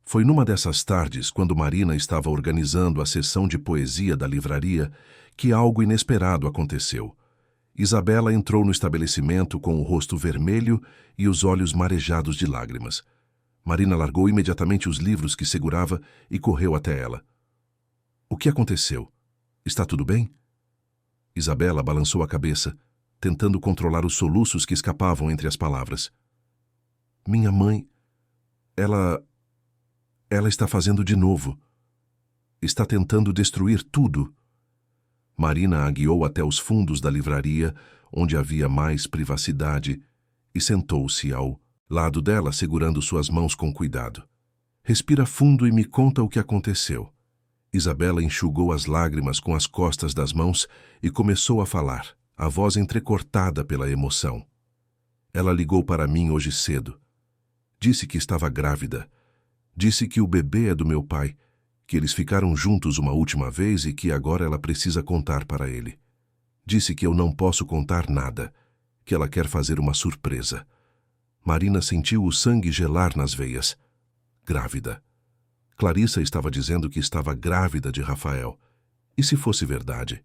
Foi numa dessas tardes, quando Marina estava organizando a sessão de poesia da livraria, que algo inesperado aconteceu. Isabela entrou no estabelecimento com o rosto vermelho e os olhos marejados de lágrimas. Marina largou imediatamente os livros que segurava e correu até ela. O que aconteceu? Está tudo bem? Isabela balançou a cabeça, tentando controlar os soluços que escapavam entre as palavras. Minha mãe, ela está fazendo de novo. Está tentando destruir tudo. Marina a guiou até os fundos da livraria, onde havia mais privacidade, e sentou-se ao lado dela, segurando suas mãos com cuidado. Respira fundo e me conta o que aconteceu. Isabela enxugou as lágrimas com as costas das mãos e começou a falar, a voz entrecortada pela emoção. Ela ligou para mim hoje cedo. Disse que estava grávida. Disse que o bebê é do meu pai, que eles ficaram juntos uma última vez e que agora ela precisa contar para ele. Disse que eu não posso contar nada, que ela quer fazer uma surpresa. Marina sentiu o sangue gelar nas veias. Grávida. Clarissa estava dizendo que estava grávida de Rafael. E se fosse verdade?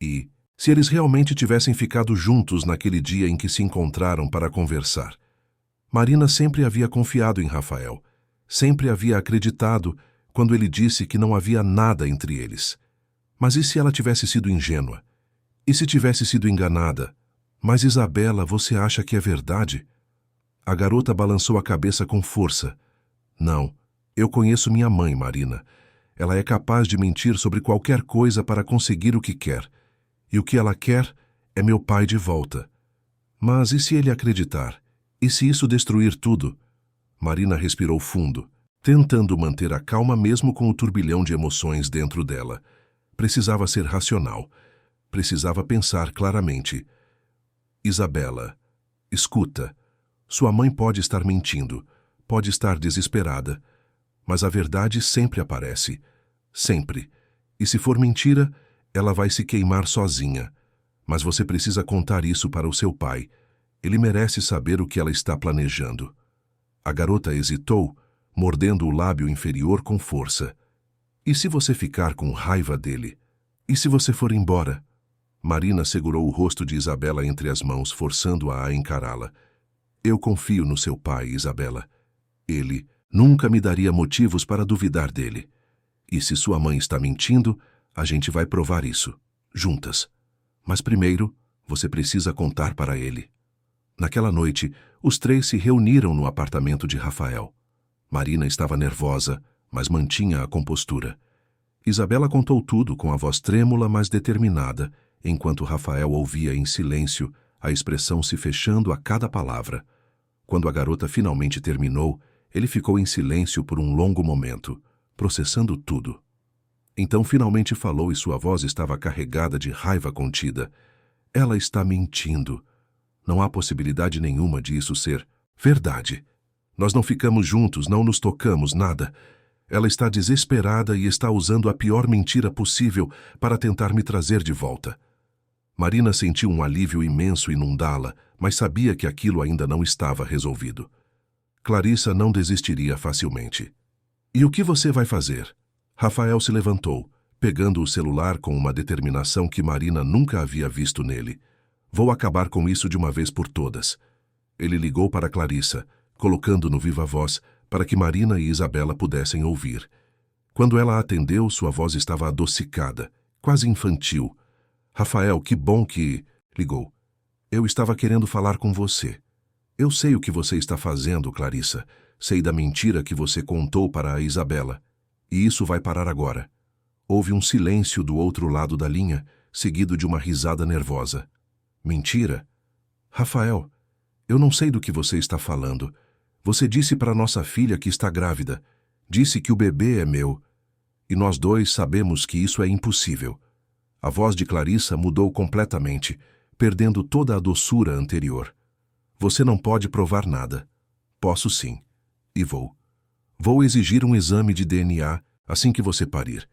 E se eles realmente tivessem ficado juntos naquele dia em que se encontraram para conversar? Marina sempre havia confiado em Rafael. Sempre havia acreditado quando ele disse que não havia nada entre eles. Mas e se ela tivesse sido ingênua? E se tivesse sido enganada? Mas Isabela, você acha que é verdade? A garota balançou a cabeça com força. Não, eu conheço minha mãe, Marina. Ela é capaz de mentir sobre qualquer coisa para conseguir o que quer. E o que ela quer é meu pai de volta. Mas e se ele acreditar? E se isso destruir tudo? Marina respirou fundo, tentando manter a calma mesmo com o turbilhão de emoções dentro dela. Precisava ser racional. Precisava pensar claramente. Isabela, escuta. Sua mãe pode estar mentindo, pode estar desesperada, mas a verdade sempre aparece. Sempre. E se for mentira, ela vai se queimar sozinha. Mas você precisa contar isso para o seu pai. Ele merece saber o que ela está planejando. A garota hesitou, mordendo o lábio inferior com força. E se você ficar com raiva dele? E se você for embora? Marina segurou o rosto de Isabela entre as mãos, forçando-a a encará-la. Eu confio no seu pai, Isabela. Ele nunca me daria motivos para duvidar dele. E se sua mãe está mentindo, a gente vai provar isso, juntas. Mas primeiro, você precisa contar para ele. Naquela noite, os três se reuniram no apartamento de Rafael. Marina estava nervosa, mas mantinha a compostura. Isabela contou tudo com a voz trêmula, mas determinada, enquanto Rafael ouvia em silêncio, a expressão se fechando a cada palavra. Quando a garota finalmente terminou, ele ficou em silêncio por um longo momento, processando tudo. Então finalmente falou e sua voz estava carregada de raiva contida. Ela está mentindo. Não há possibilidade nenhuma de isso ser verdade. Nós não ficamos juntos, não nos tocamos, nada. Ela está desesperada e está usando a pior mentira possível para tentar me trazer de volta. Marina sentiu um alívio imenso inundá-la, mas sabia que aquilo ainda não estava resolvido. Clarissa não desistiria facilmente. E o que você vai fazer? Rafael se levantou, pegando o celular com uma determinação que Marina nunca havia visto nele. Vou acabar com isso de uma vez por todas. Ele ligou para Clarissa, colocando no viva-voz para que Marina e Isabela pudessem ouvir. Quando ela atendeu, sua voz estava adocicada, quase infantil. Rafael, que bom que... ligou. Eu estava querendo falar com você. Eu sei o que você está fazendo, Clarissa. Sei da mentira que você contou para a Isabela. E isso vai parar agora. Houve um silêncio do outro lado da linha, seguido de uma risada nervosa. Mentira? Rafael, eu não sei do que você está falando. Você disse para nossa filha que está grávida. Disse que o bebê é meu. E nós dois sabemos que isso é impossível. A voz de Clarissa mudou completamente, perdendo toda a doçura anterior. Você não pode provar nada. Posso sim. E vou. Vou exigir um exame de DNA assim que você parir.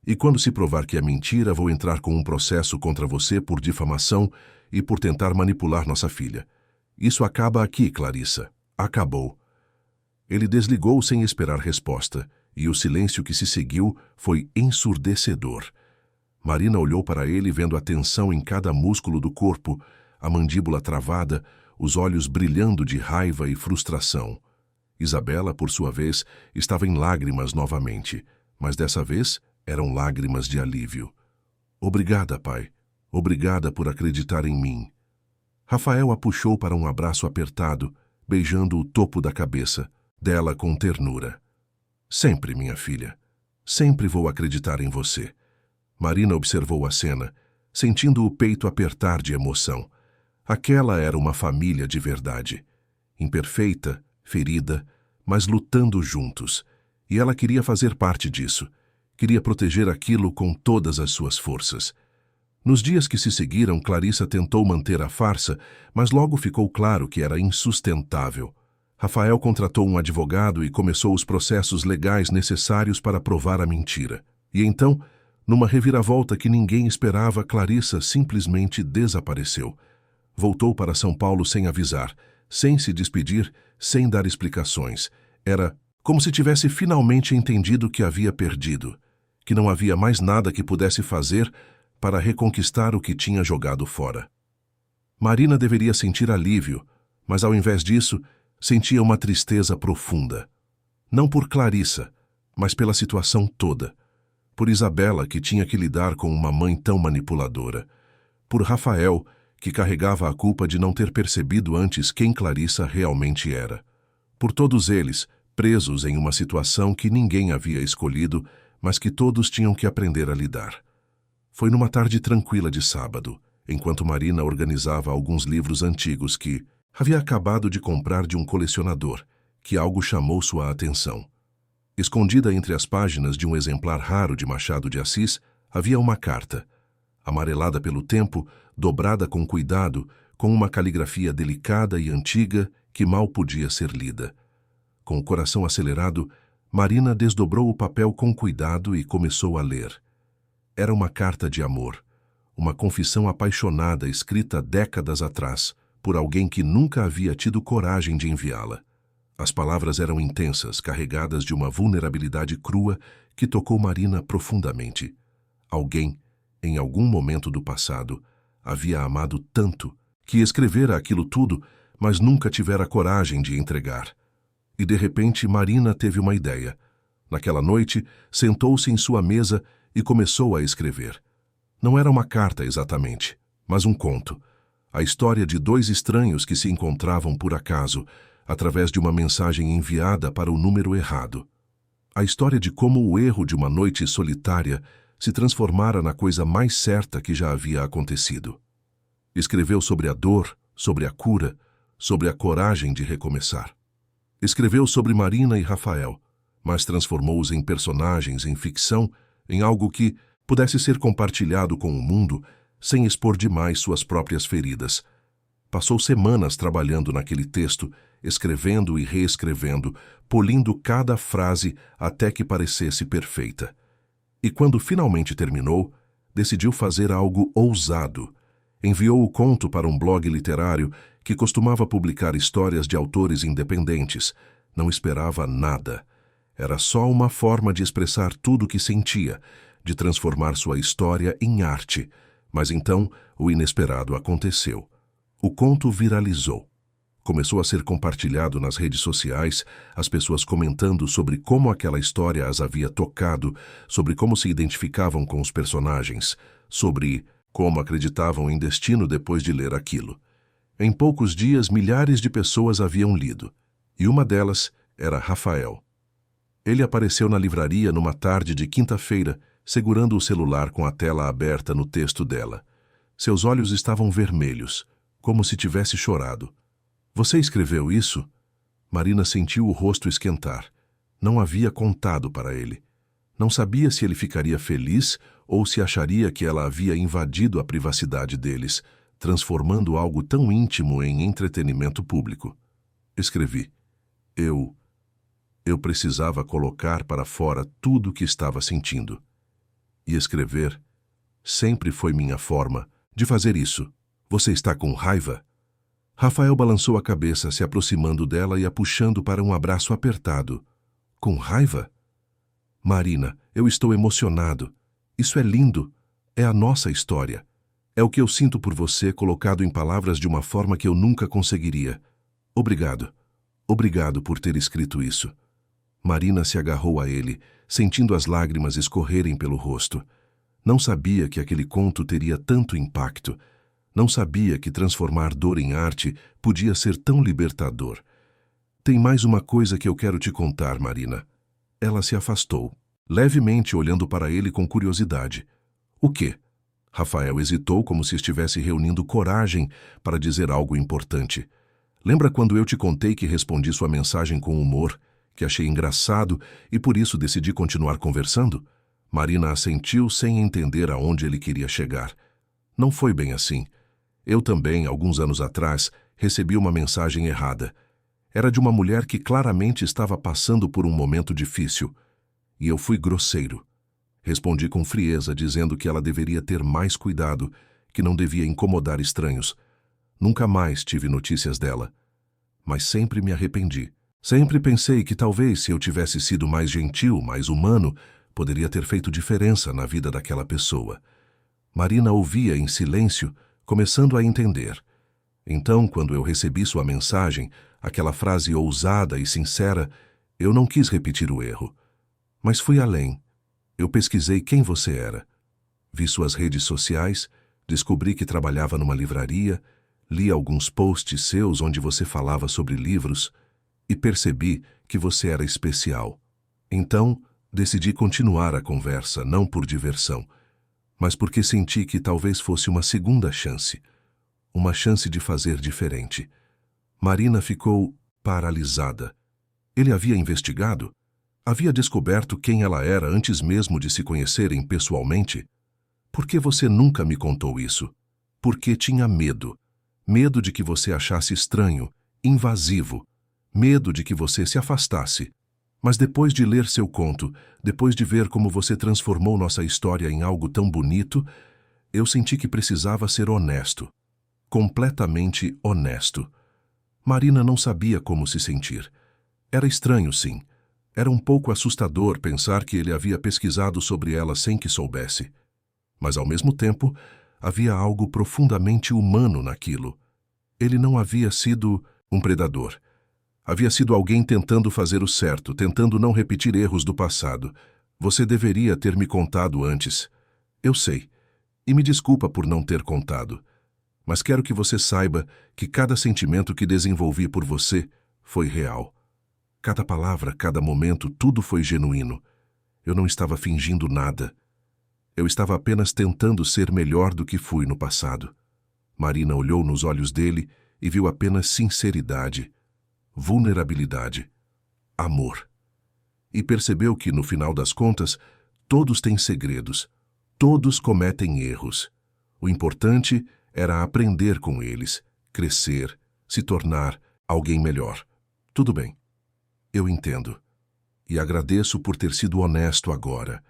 E quando se provar que é mentira, vou entrar com um processo contra você por difamação e por tentar manipular nossa filha. Isso acaba aqui, Clarissa. Acabou. Ele desligou sem esperar resposta, e o silêncio que se seguiu foi ensurdecedor. Marina olhou para ele vendo a tensão em cada músculo do corpo, a mandíbula travada, os olhos brilhando de raiva e frustração. Isabela, por sua vez, estava em lágrimas novamente, mas dessa vez eram lágrimas de alívio. Obrigada, pai. Obrigada por acreditar em mim. Rafael a puxou para um abraço apertado, beijando o topo da cabeça dela com ternura. Sempre, minha filha. Sempre vou acreditar em você. Marina observou a cena, sentindo o peito apertar de emoção. Aquela era uma família de verdade. Imperfeita, ferida, mas lutando juntos. E ela queria fazer parte disso. Queria proteger aquilo com todas as suas forças. Nos dias que se seguiram, Clarissa tentou manter a farsa, mas logo ficou claro que era insustentável. Rafael contratou um advogado e começou os processos legais necessários para provar a mentira. E então, numa reviravolta que ninguém esperava, Clarissa simplesmente desapareceu. Voltou para São Paulo sem avisar, sem se despedir, sem dar explicações. Era como se tivesse finalmente entendido que havia perdido, que não havia mais nada que pudesse fazer para reconquistar o que tinha jogado fora. Marina deveria sentir alívio, mas ao invés disso, sentia uma tristeza profunda. Não por Clarissa, mas pela situação toda. Por Isabela, que tinha que lidar com uma mãe tão manipuladora. Por Rafael, que carregava a culpa de não ter percebido antes quem Clarissa realmente era. Por todos eles, presos em uma situação que ninguém havia escolhido, mas que todos tinham que aprender a lidar. Foi numa tarde tranquila de sábado, enquanto Marina organizava alguns livros antigos que havia acabado de comprar de um colecionador, que algo chamou sua atenção. Escondida entre as páginas de um exemplar raro de Machado de Assis, havia uma carta, amarelada pelo tempo, dobrada com cuidado, com uma caligrafia delicada e antiga que mal podia ser lida. Com o coração acelerado, Marina desdobrou o papel com cuidado e começou a ler. Era uma carta de amor, uma confissão apaixonada escrita décadas atrás, por alguém que nunca havia tido coragem de enviá-la. As palavras eram intensas, carregadas de uma vulnerabilidade crua que tocou Marina profundamente. Alguém, em algum momento do passado, havia amado tanto que escrevera aquilo tudo, mas nunca tivera coragem de entregar. E de repente Marina teve uma ideia. Naquela noite, sentou-se em sua mesa e começou a escrever. Não era uma carta exatamente, mas um conto. A história de dois estranhos que se encontravam por acaso, através de uma mensagem enviada para o número errado. A história de como o erro de uma noite solitária se transformara na coisa mais certa que já havia acontecido. Escreveu sobre a dor, sobre a cura, sobre a coragem de recomeçar. Escreveu sobre Marina e Rafael, mas transformou-os em personagens, em ficção, em algo que pudesse ser compartilhado com o mundo sem expor demais suas próprias feridas. Passou semanas trabalhando naquele texto, escrevendo e reescrevendo, polindo cada frase até que parecesse perfeita. E quando finalmente terminou, decidiu fazer algo ousado. Enviou o conto para um blog literário que costumava publicar histórias de autores independentes. Não esperava nada. Era só uma forma de expressar tudo o que sentia, de transformar sua história em arte. Mas então, o inesperado aconteceu. O conto viralizou. Começou a ser compartilhado nas redes sociais, as pessoas comentando sobre como aquela história as havia tocado, sobre como se identificavam com os personagens, sobre como acreditavam em destino depois de ler aquilo. Em poucos dias, milhares de pessoas haviam lido, e uma delas era Rafael. Ele apareceu na livraria numa tarde de quinta-feira, segurando o celular com a tela aberta no texto dela. Seus olhos estavam vermelhos, como se tivesse chorado. Você escreveu isso? Marina sentiu o rosto esquentar. Não havia contado para ele. Não sabia se ele ficaria feliz ou se acharia que ela havia invadido a privacidade deles, transformando algo tão íntimo em entretenimento público. Escrevi. Eu precisava colocar para fora tudo o que estava sentindo. E escrever sempre foi minha forma de fazer isso. Você está com raiva? Rafael balançou a cabeça, se aproximando dela e a puxando para um abraço apertado. Com raiva? Marina, eu estou emocionado. Isso é lindo. É a nossa história. É o que eu sinto por você colocado em palavras de uma forma que eu nunca conseguiria. Obrigado. Obrigado por ter escrito isso. Marina se agarrou a ele, sentindo as lágrimas escorrerem pelo rosto. Não sabia que aquele conto teria tanto impacto. Não sabia que transformar dor em arte podia ser tão libertador. Tem mais uma coisa que eu quero te contar, Marina. Ela se afastou, levemente olhando para ele com curiosidade. O quê? Rafael hesitou como se estivesse reunindo coragem para dizer algo importante. Lembra quando eu te contei que respondi sua mensagem com humor, que achei engraçado e por isso decidi continuar conversando? Marina assentiu sem entender aonde ele queria chegar. Não foi bem assim. Eu também, alguns anos atrás, recebi uma mensagem errada. Era de uma mulher que claramente estava passando por um momento difícil. E eu fui grosseiro. Respondi com frieza, dizendo que ela deveria ter mais cuidado, que não devia incomodar estranhos. Nunca mais tive notícias dela. Mas sempre me arrependi. Sempre pensei que talvez, se eu tivesse sido mais gentil, mais humano, poderia ter feito diferença na vida daquela pessoa. Marina ouvia em silêncio, começando a entender. Então, quando eu recebi sua mensagem, aquela frase ousada e sincera, eu não quis repetir o erro. Mas fui além. Eu pesquisei quem você era. Vi suas redes sociais, descobri que trabalhava numa livraria, li alguns posts seus onde você falava sobre livros e percebi que você era especial. Então, decidi continuar a conversa, não por diversão, mas porque senti que talvez fosse uma segunda chance. Uma chance de fazer diferente. Marina ficou paralisada. Ele havia investigado? Havia descoberto quem ela era antes mesmo de se conhecerem pessoalmente? Por que você nunca me contou isso? Porque tinha medo. Medo de que você achasse estranho, invasivo. Medo de que você se afastasse. Mas depois de ler seu conto, depois de ver como você transformou nossa história em algo tão bonito, eu senti que precisava ser honesto. Completamente honesto. Marina não sabia como se sentir. Era estranho, sim. Era um pouco assustador pensar que ele havia pesquisado sobre ela sem que soubesse. Mas, ao mesmo tempo, havia algo profundamente humano naquilo. Ele não havia sido um predador. Havia sido alguém tentando fazer o certo, tentando não repetir erros do passado. Você deveria ter me contado antes. Eu sei. E me desculpa por não ter contado. Mas quero que você saiba que cada sentimento que desenvolvi por você foi real. Cada palavra, cada momento, tudo foi genuíno. Eu não estava fingindo nada. Eu estava apenas tentando ser melhor do que fui no passado. Marina olhou nos olhos dele e viu apenas sinceridade, vulnerabilidade, amor. E percebeu que, no final das contas, todos têm segredos, todos cometem erros. O importante era aprender com eles, crescer, se tornar alguém melhor. Tudo bem. Eu entendo. E agradeço por ter sido honesto agora.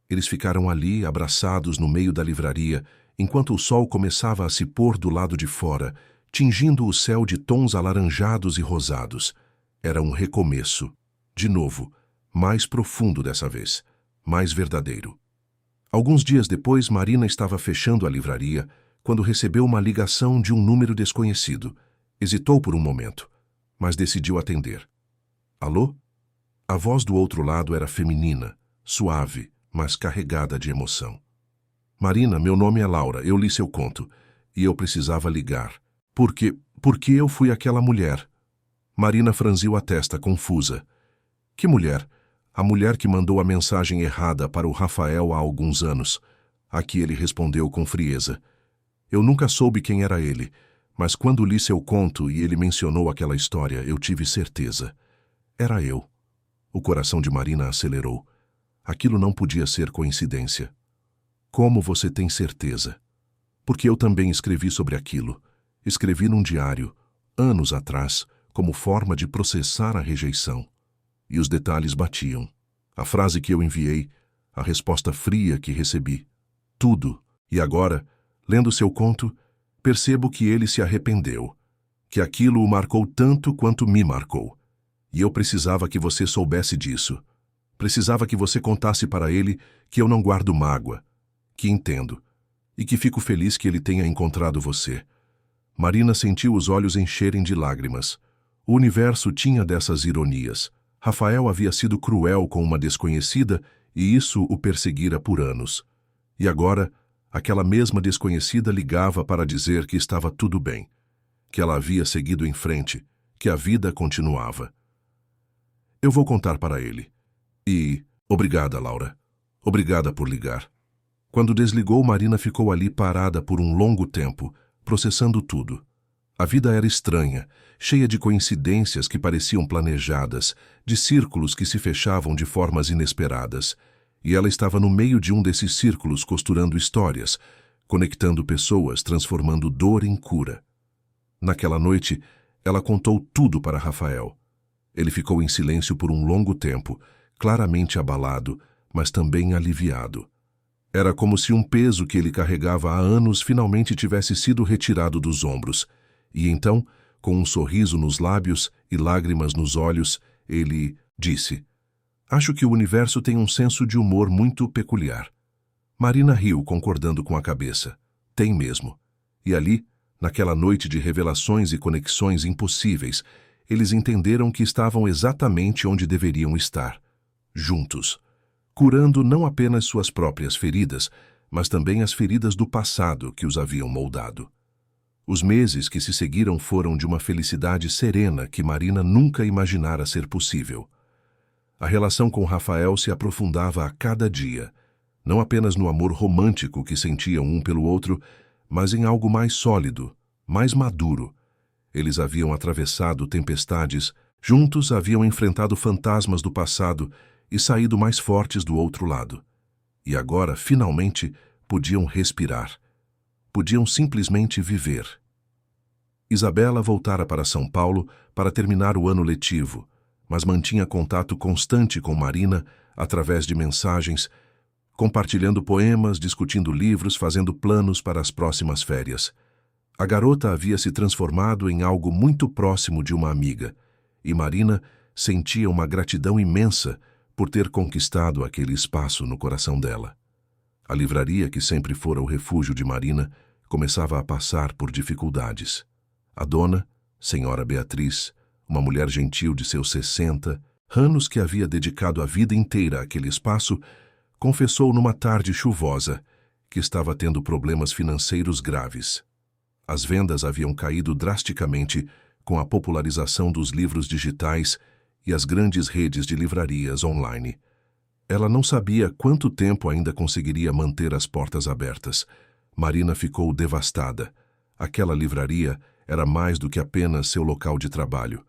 Eles ficaram ali, abraçados no meio da livraria, enquanto o sol começava a se pôr do lado de fora, tingindo o céu de tons alaranjados e rosados. Era um recomeço. De novo, mais profundo dessa vez, mais verdadeiro. Alguns dias depois, Marina estava fechando a livraria quando recebeu uma ligação de um número desconhecido. Hesitou por um momento, mas decidiu atender. Alô? A voz do outro lado era feminina, suave, mas carregada de emoção. Marina, meu nome é Laura, eu li seu conto, e eu precisava ligar. Porque eu fui aquela mulher. Marina franziu a testa, confusa. Que mulher? A mulher que mandou a mensagem errada para o Rafael há alguns anos. A que ele respondeu com frieza. Eu nunca soube quem era ele, mas quando li seu conto e ele mencionou aquela história, eu tive certeza. Era eu. O coração de Marina acelerou. Aquilo não podia ser coincidência. Como você tem certeza? Porque eu também escrevi sobre aquilo. Escrevi num diário, anos atrás, como forma de processar a rejeição. E os detalhes batiam. A frase que eu enviei, a resposta fria que recebi. Tudo. E agora, lendo seu conto, percebo que ele se arrependeu. Que aquilo o marcou tanto quanto me marcou. E eu precisava que você soubesse disso. Precisava que você contasse para ele que eu não guardo mágoa, que entendo, e que fico feliz que ele tenha encontrado você. Marina sentiu os olhos encherem de lágrimas. O universo tinha dessas ironias. Rafael havia sido cruel com uma desconhecida e isso o perseguira por anos. E agora, aquela mesma desconhecida ligava para dizer que estava tudo bem, que ela havia seguido em frente, que a vida continuava. Eu vou contar para ele. E, obrigada, Laura. Obrigada por ligar. Quando desligou, Marina ficou ali parada por um longo tempo, processando tudo. A vida era estranha, cheia de coincidências que pareciam planejadas, de círculos que se fechavam de formas inesperadas. E ela estava no meio de um desses círculos costurando histórias, conectando pessoas, transformando dor em cura. Naquela noite, ela contou tudo para Rafael. Ele ficou em silêncio por um longo tempo, claramente abalado, mas também aliviado. Era como se um peso que ele carregava há anos finalmente tivesse sido retirado dos ombros. E então, com um sorriso nos lábios e lágrimas nos olhos, ele disse: Acho que o universo tem um senso de humor muito peculiar. Marina riu, concordando com a cabeça. Tem mesmo. E ali, naquela noite de revelações e conexões impossíveis, eles entenderam que estavam exatamente onde deveriam estar. Juntos. Curando não apenas suas próprias feridas, mas também as feridas do passado que os haviam moldado. Os meses que se seguiram foram de uma felicidade serena que Marina nunca imaginara ser possível. A relação com Rafael se aprofundava a cada dia, não apenas no amor romântico que sentiam um pelo outro, mas em algo mais sólido, mais maduro. Eles haviam atravessado tempestades, juntos haviam enfrentado fantasmas do passado e saído mais fortes do outro lado. E agora, finalmente, podiam respirar. Podiam simplesmente viver. Isabela voltara para São Paulo para terminar o ano letivo, mas mantinha contato constante com Marina através de mensagens, compartilhando poemas, discutindo livros, fazendo planos para as próximas férias. A garota havia se transformado em algo muito próximo de uma amiga, e Marina sentia uma gratidão imensa por ter conquistado aquele espaço no coração dela. A livraria, que sempre fora o refúgio de Marina, começava a passar por dificuldades. A dona, senhora Beatriz, uma mulher gentil de seus 60, anos que havia dedicado a vida inteira àquele espaço, confessou numa tarde chuvosa que estava tendo problemas financeiros graves. As vendas haviam caído drasticamente com a popularização dos livros digitais e as grandes redes de livrarias online. Ela não sabia quanto tempo ainda conseguiria manter as portas abertas. Marina ficou devastada. Aquela livraria era mais do que apenas seu local de trabalho.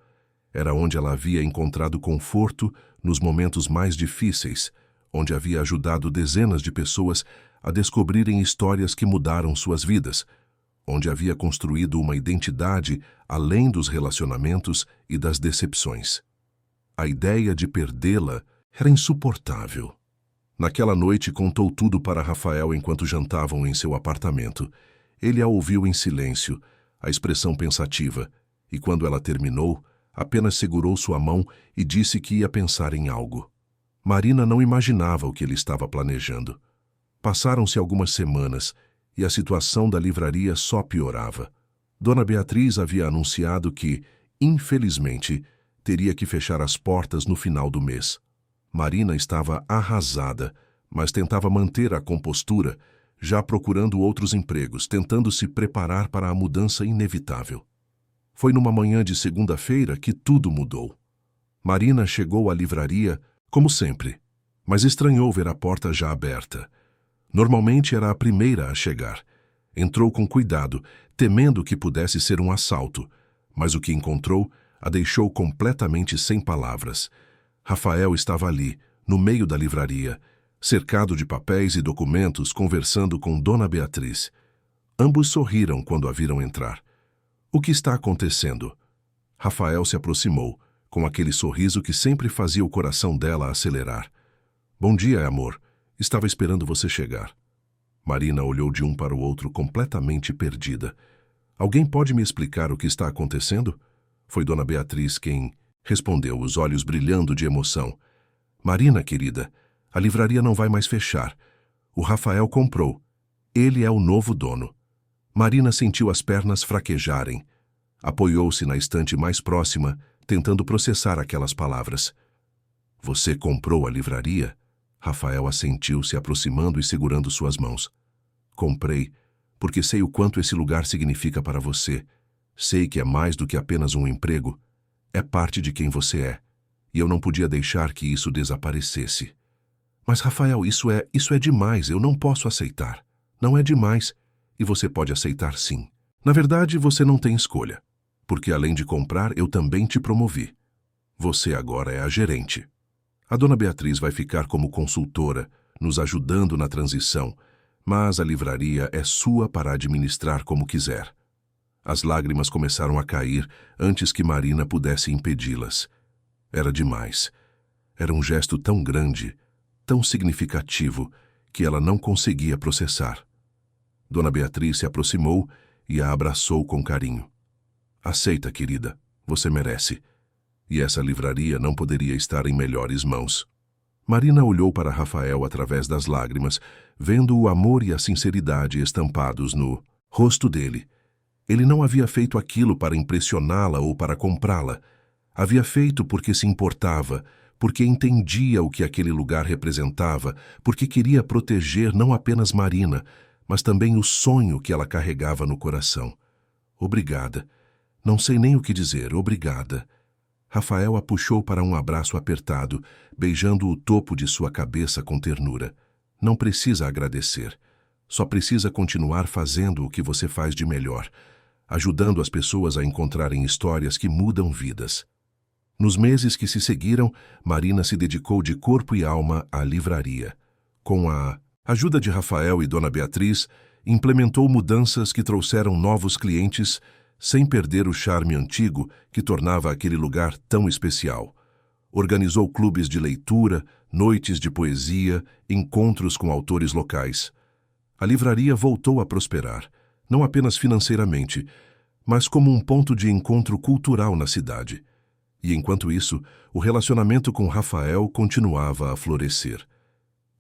Era onde ela havia encontrado conforto nos momentos mais difíceis, onde havia ajudado dezenas de pessoas a descobrirem histórias que mudaram suas vidas, onde havia construído uma identidade além dos relacionamentos e das decepções. A ideia de perdê-la era insuportável. Naquela noite contou tudo para Rafael enquanto jantavam em seu apartamento. Ele a ouviu em silêncio, a expressão pensativa, e quando ela terminou, apenas segurou sua mão e disse que ia pensar em algo. Marina não imaginava o que ele estava planejando. Passaram-se algumas semanas e a situação da livraria só piorava. Dona Beatriz havia anunciado que, infelizmente, teria que fechar as portas no final do mês. Marina estava arrasada, mas tentava manter a compostura, já procurando outros empregos, tentando se preparar para a mudança inevitável. Foi numa manhã de segunda-feira que tudo mudou. Marina chegou à livraria como sempre, mas estranhou ver a porta já aberta. Normalmente era a primeira a chegar. Entrou com cuidado, temendo que pudesse ser um assalto, mas o que encontrou a deixou completamente sem palavras. Rafael estava ali, no meio da livraria, cercado de papéis e documentos, conversando com Dona Beatriz. Ambos sorriram quando a viram entrar. O que está acontecendo? Rafael se aproximou, com aquele sorriso que sempre fazia o coração dela acelerar. Bom dia, amor. Estava esperando você chegar. Marina olhou de um para o outro completamente perdida. Alguém pode me explicar o que está acontecendo? Foi Dona Beatriz quem respondeu, os olhos brilhando de emoção. Marina, querida, a livraria não vai mais fechar. O Rafael comprou. Ele é o novo dono. Marina sentiu as pernas fraquejarem. Apoiou-se na estante mais próxima, tentando processar aquelas palavras. Você comprou a livraria? Rafael assentiu, se aproximando e segurando suas mãos. Comprei, porque sei o quanto esse lugar significa para você. Sei que é mais do que apenas um emprego. É parte de quem você é. E eu não podia deixar que isso desaparecesse. Mas, Rafael, isso é demais. Eu não posso aceitar. Não é demais. E você pode aceitar sim. Na verdade, você não tem escolha. Porque além de comprar, eu também te promovi. Você agora é a gerente. A Dona Beatriz vai ficar como consultora, nos ajudando na transição, mas a livraria é sua para administrar como quiser. As lágrimas começaram a cair antes que Marina pudesse impedi-las. Era demais. Era um gesto tão grande, tão significativo, que ela não conseguia processar. Dona Beatriz se aproximou e a abraçou com carinho. Aceita, querida, você merece. E essa livraria não poderia estar em melhores mãos. Marina olhou para Rafael através das lágrimas, vendo o amor e a sinceridade estampados no rosto dele. Ele não havia feito aquilo para impressioná-la ou para comprá-la. Havia feito porque se importava, porque entendia o que aquele lugar representava, porque queria proteger não apenas Marina, mas também o sonho que ela carregava no coração. Obrigada. Não sei nem o que dizer. Obrigada. Rafael a puxou para um abraço apertado, beijando o topo de sua cabeça com ternura. Não precisa agradecer. Só precisa continuar fazendo o que você faz de melhor, ajudando as pessoas a encontrarem histórias que mudam vidas. Nos meses que se seguiram, Marina se dedicou de corpo e alma à livraria. Com a ajuda de Rafael e Dona Beatriz, implementou mudanças que trouxeram novos clientes, sem perder o charme antigo que tornava aquele lugar tão especial. Organizou clubes de leitura, noites de poesia, encontros com autores locais. A livraria voltou a prosperar, não apenas financeiramente, mas como um ponto de encontro cultural na cidade. E enquanto isso, o relacionamento com Rafael continuava a florescer.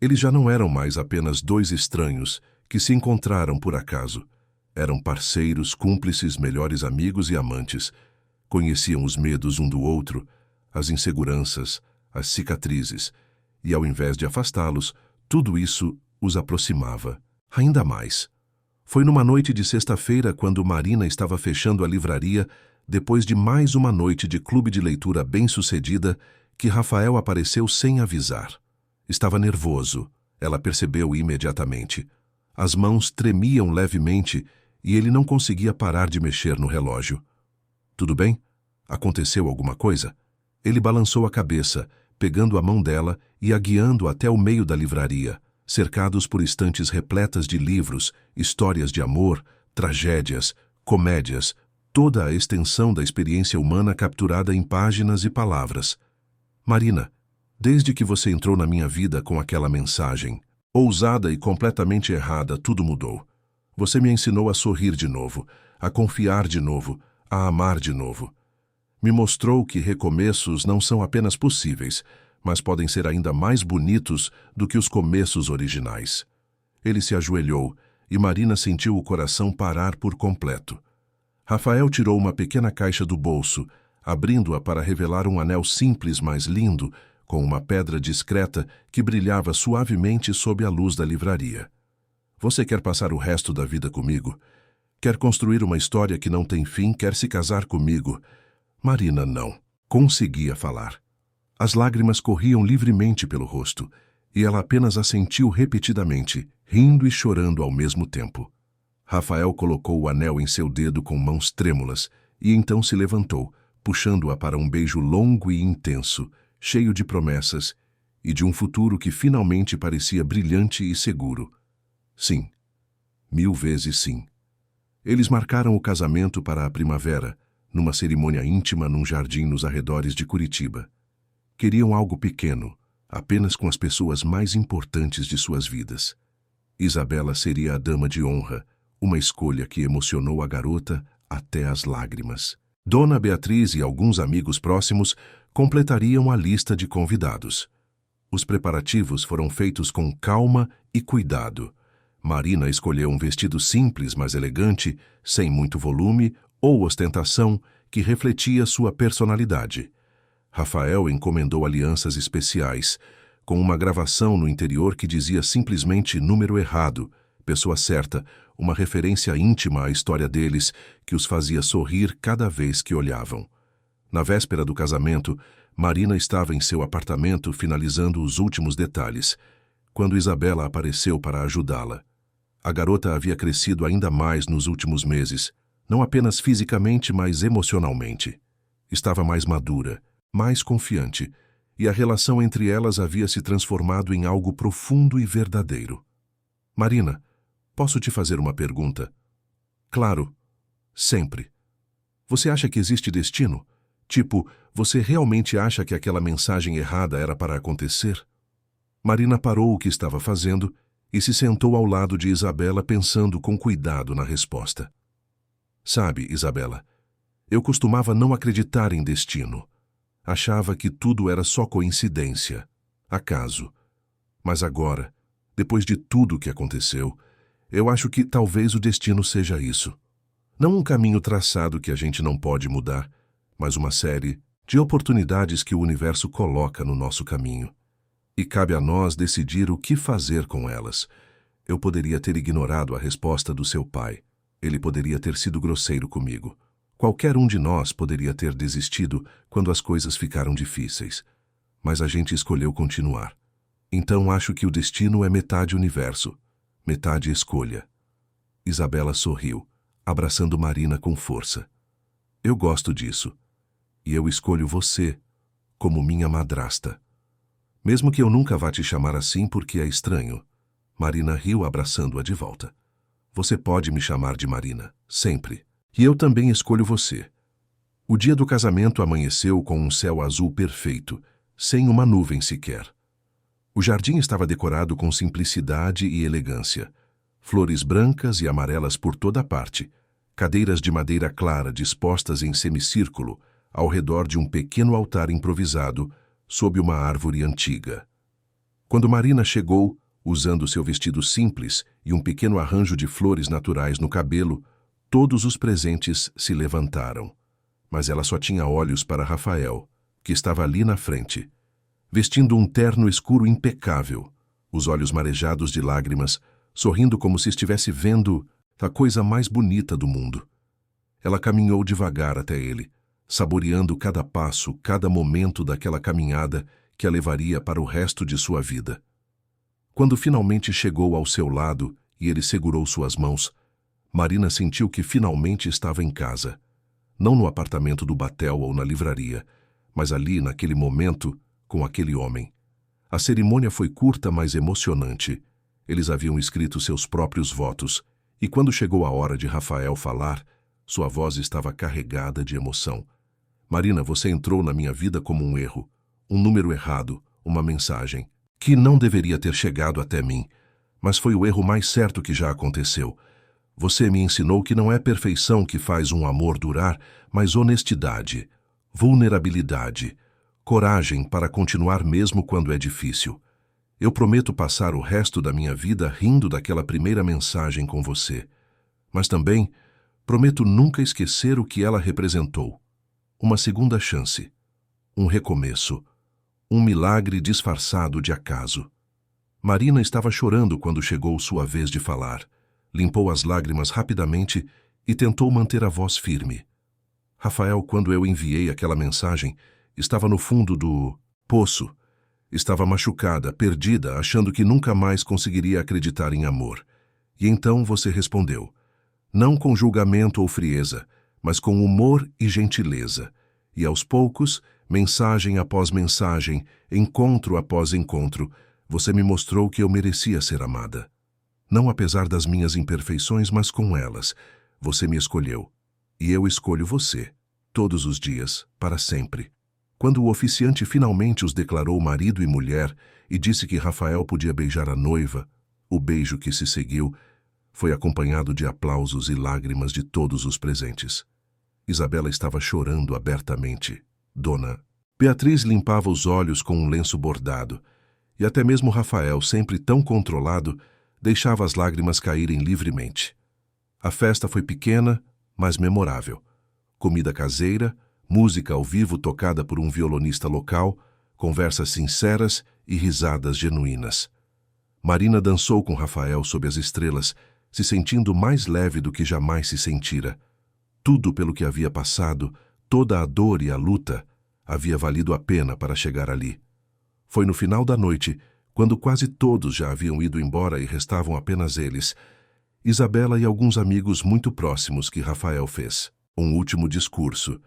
Eles já não eram mais apenas dois estranhos que se encontraram por acaso. Eram parceiros, cúmplices, melhores amigos e amantes. Conheciam os medos um do outro, as inseguranças, as cicatrizes, e ao invés de afastá-los, tudo isso os aproximava, ainda mais. Foi numa noite de sexta-feira, quando Marina estava fechando a livraria, depois de mais uma noite de clube de leitura bem-sucedida, que Rafael apareceu sem avisar. Estava nervoso, ela percebeu imediatamente. As mãos tremiam levemente e ele não conseguia parar de mexer no relógio. Tudo bem? Aconteceu alguma coisa? Ele balançou a cabeça, pegando a mão dela e a guiando até o meio da livraria, cercados por estantes repletas de livros, histórias de amor, tragédias, comédias, toda a extensão da experiência humana capturada em páginas e palavras. Marina, desde que você entrou na minha vida com aquela mensagem, ousada e completamente errada, tudo mudou. Você me ensinou a sorrir de novo, a confiar de novo, a amar de novo. Me mostrou que recomeços não são apenas possíveis, mas podem ser ainda mais bonitos do que os começos originais. Ele se ajoelhou e Marina sentiu o coração parar por completo. Rafael tirou uma pequena caixa do bolso, abrindo-a para revelar um anel simples, mas lindo, com uma pedra discreta que brilhava suavemente sob a luz da livraria. Você quer passar o resto da vida comigo? Quer construir uma história que não tem fim? Quer se casar comigo? Marina não conseguia falar. As lágrimas corriam livremente pelo rosto, e ela apenas assentiu repetidamente, rindo e chorando ao mesmo tempo. Rafael colocou o anel em seu dedo com mãos trêmulas, e então se levantou, puxando-a para um beijo longo e intenso, cheio de promessas, e de um futuro que finalmente parecia brilhante e seguro. Sim. 1000 vezes sim. Eles marcaram o casamento para a primavera, numa cerimônia íntima num jardim nos arredores de Curitiba. Queriam algo pequeno, apenas com as pessoas mais importantes de suas vidas. Isabela seria a dama de honra, uma escolha que emocionou a garota até as lágrimas. Dona Beatriz e alguns amigos próximos completariam a lista de convidados. Os preparativos foram feitos com calma e cuidado. Marina escolheu um vestido simples, mas elegante, sem muito volume ou ostentação, que refletia sua personalidade. Rafael encomendou alianças especiais, com uma gravação no interior que dizia simplesmente número errado, pessoa certa, uma referência íntima à história deles que os fazia sorrir cada vez que olhavam. Na véspera do casamento, Marina estava em seu apartamento finalizando os últimos detalhes, quando Isabela apareceu para ajudá-la. A garota havia crescido ainda mais nos últimos meses, não apenas fisicamente, mas emocionalmente. Estava mais madura, mais confiante, e a relação entre elas havia se transformado em algo profundo e verdadeiro. Marina, posso te fazer uma pergunta? Claro, sempre. Você acha que existe destino? Tipo, você realmente acha que aquela mensagem errada era para acontecer? Marina parou o que estava fazendo e se sentou ao lado de Isabela pensando com cuidado na resposta. Sabe, Isabela, eu costumava não acreditar em destino. Achava que tudo era só coincidência, acaso. Mas agora, depois de tudo o que aconteceu, eu acho que talvez o destino seja isso. Não um caminho traçado que a gente não pode mudar, mas uma série de oportunidades que o universo coloca no nosso caminho. E cabe a nós decidir o que fazer com elas. Eu poderia ter ignorado a resposta do seu pai. Ele poderia ter sido grosseiro comigo. Qualquer um de nós poderia ter desistido quando as coisas ficaram difíceis. Mas a gente escolheu continuar. Então acho que o destino é metade universo, metade escolha. Isabela sorriu, abraçando Marina com força. Eu gosto disso. E eu escolho você como minha madrasta. Mesmo que eu nunca vá te chamar assim porque é estranho. Marina riu abraçando-a de volta. Você pode me chamar de Marina, sempre. E eu também escolho você. O dia do casamento amanheceu com um céu azul perfeito, sem uma nuvem sequer. O jardim estava decorado com simplicidade e elegância. Flores brancas e amarelas por toda parte, cadeiras de madeira clara dispostas em semicírculo ao redor de um pequeno altar improvisado sob uma árvore antiga. Quando Marina chegou, usando seu vestido simples e um pequeno arranjo de flores naturais no cabelo, todos os presentes se levantaram. Mas ela só tinha olhos para Rafael, que estava ali na frente, vestindo um terno escuro impecável, os olhos marejados de lágrimas, sorrindo como se estivesse vendo a coisa mais bonita do mundo. Ela caminhou devagar até ele, saboreando cada passo, cada momento daquela caminhada que a levaria para o resto de sua vida. Quando finalmente chegou ao seu lado e ele segurou suas mãos, Marina sentiu que finalmente estava em casa. Não no apartamento do Batel ou na livraria, mas ali, naquele momento, com aquele homem. A cerimônia foi curta, mas emocionante. Eles haviam escrito seus próprios votos, e quando chegou a hora de Rafael falar, sua voz estava carregada de emoção. Marina, você entrou na minha vida como um erro, um número errado, uma mensagem, que não deveria ter chegado até mim, mas foi o erro mais certo que já aconteceu. Você me ensinou que não é perfeição que faz um amor durar, mas honestidade, vulnerabilidade, coragem para continuar mesmo quando é difícil. Eu prometo passar o resto da minha vida rindo daquela primeira mensagem com você. Mas também prometo nunca esquecer o que ela representou. Uma segunda chance, um recomeço, um milagre disfarçado de acaso. Marina estava chorando quando chegou sua vez de falar. Limpou as lágrimas rapidamente e tentou manter a voz firme. Rafael, quando eu enviei aquela mensagem, estava no fundo do Poço. Estava machucada, perdida, achando que nunca mais conseguiria acreditar em amor. E então você respondeu, não com julgamento ou frieza, mas com humor e gentileza. E aos poucos, mensagem após mensagem, encontro após encontro, você me mostrou que eu merecia ser amada. Não apesar das minhas imperfeições, mas com elas. Você me escolheu. E eu escolho você, todos os dias, para sempre. Quando o oficiante finalmente os declarou marido e mulher e disse que Rafael podia beijar a noiva, o beijo que se seguiu foi acompanhado de aplausos e lágrimas de todos os presentes. Isabela estava chorando abertamente. Dona Beatriz limpava os olhos com um lenço bordado, e até mesmo Rafael, sempre tão controlado, deixava as lágrimas caírem livremente. A festa foi pequena, mas memorável. Comida caseira, música ao vivo tocada por um violonista local, conversas sinceras e risadas genuínas. Marina dançou com Rafael sob as estrelas, se sentindo mais leve do que jamais se sentira. Tudo pelo que havia passado, toda a dor e a luta, havia valido a pena para chegar ali. Foi no final da noite, quando quase todos já haviam ido embora e restavam apenas eles, Isabela e alguns amigos muito próximos, que Rafael fez um último discurso.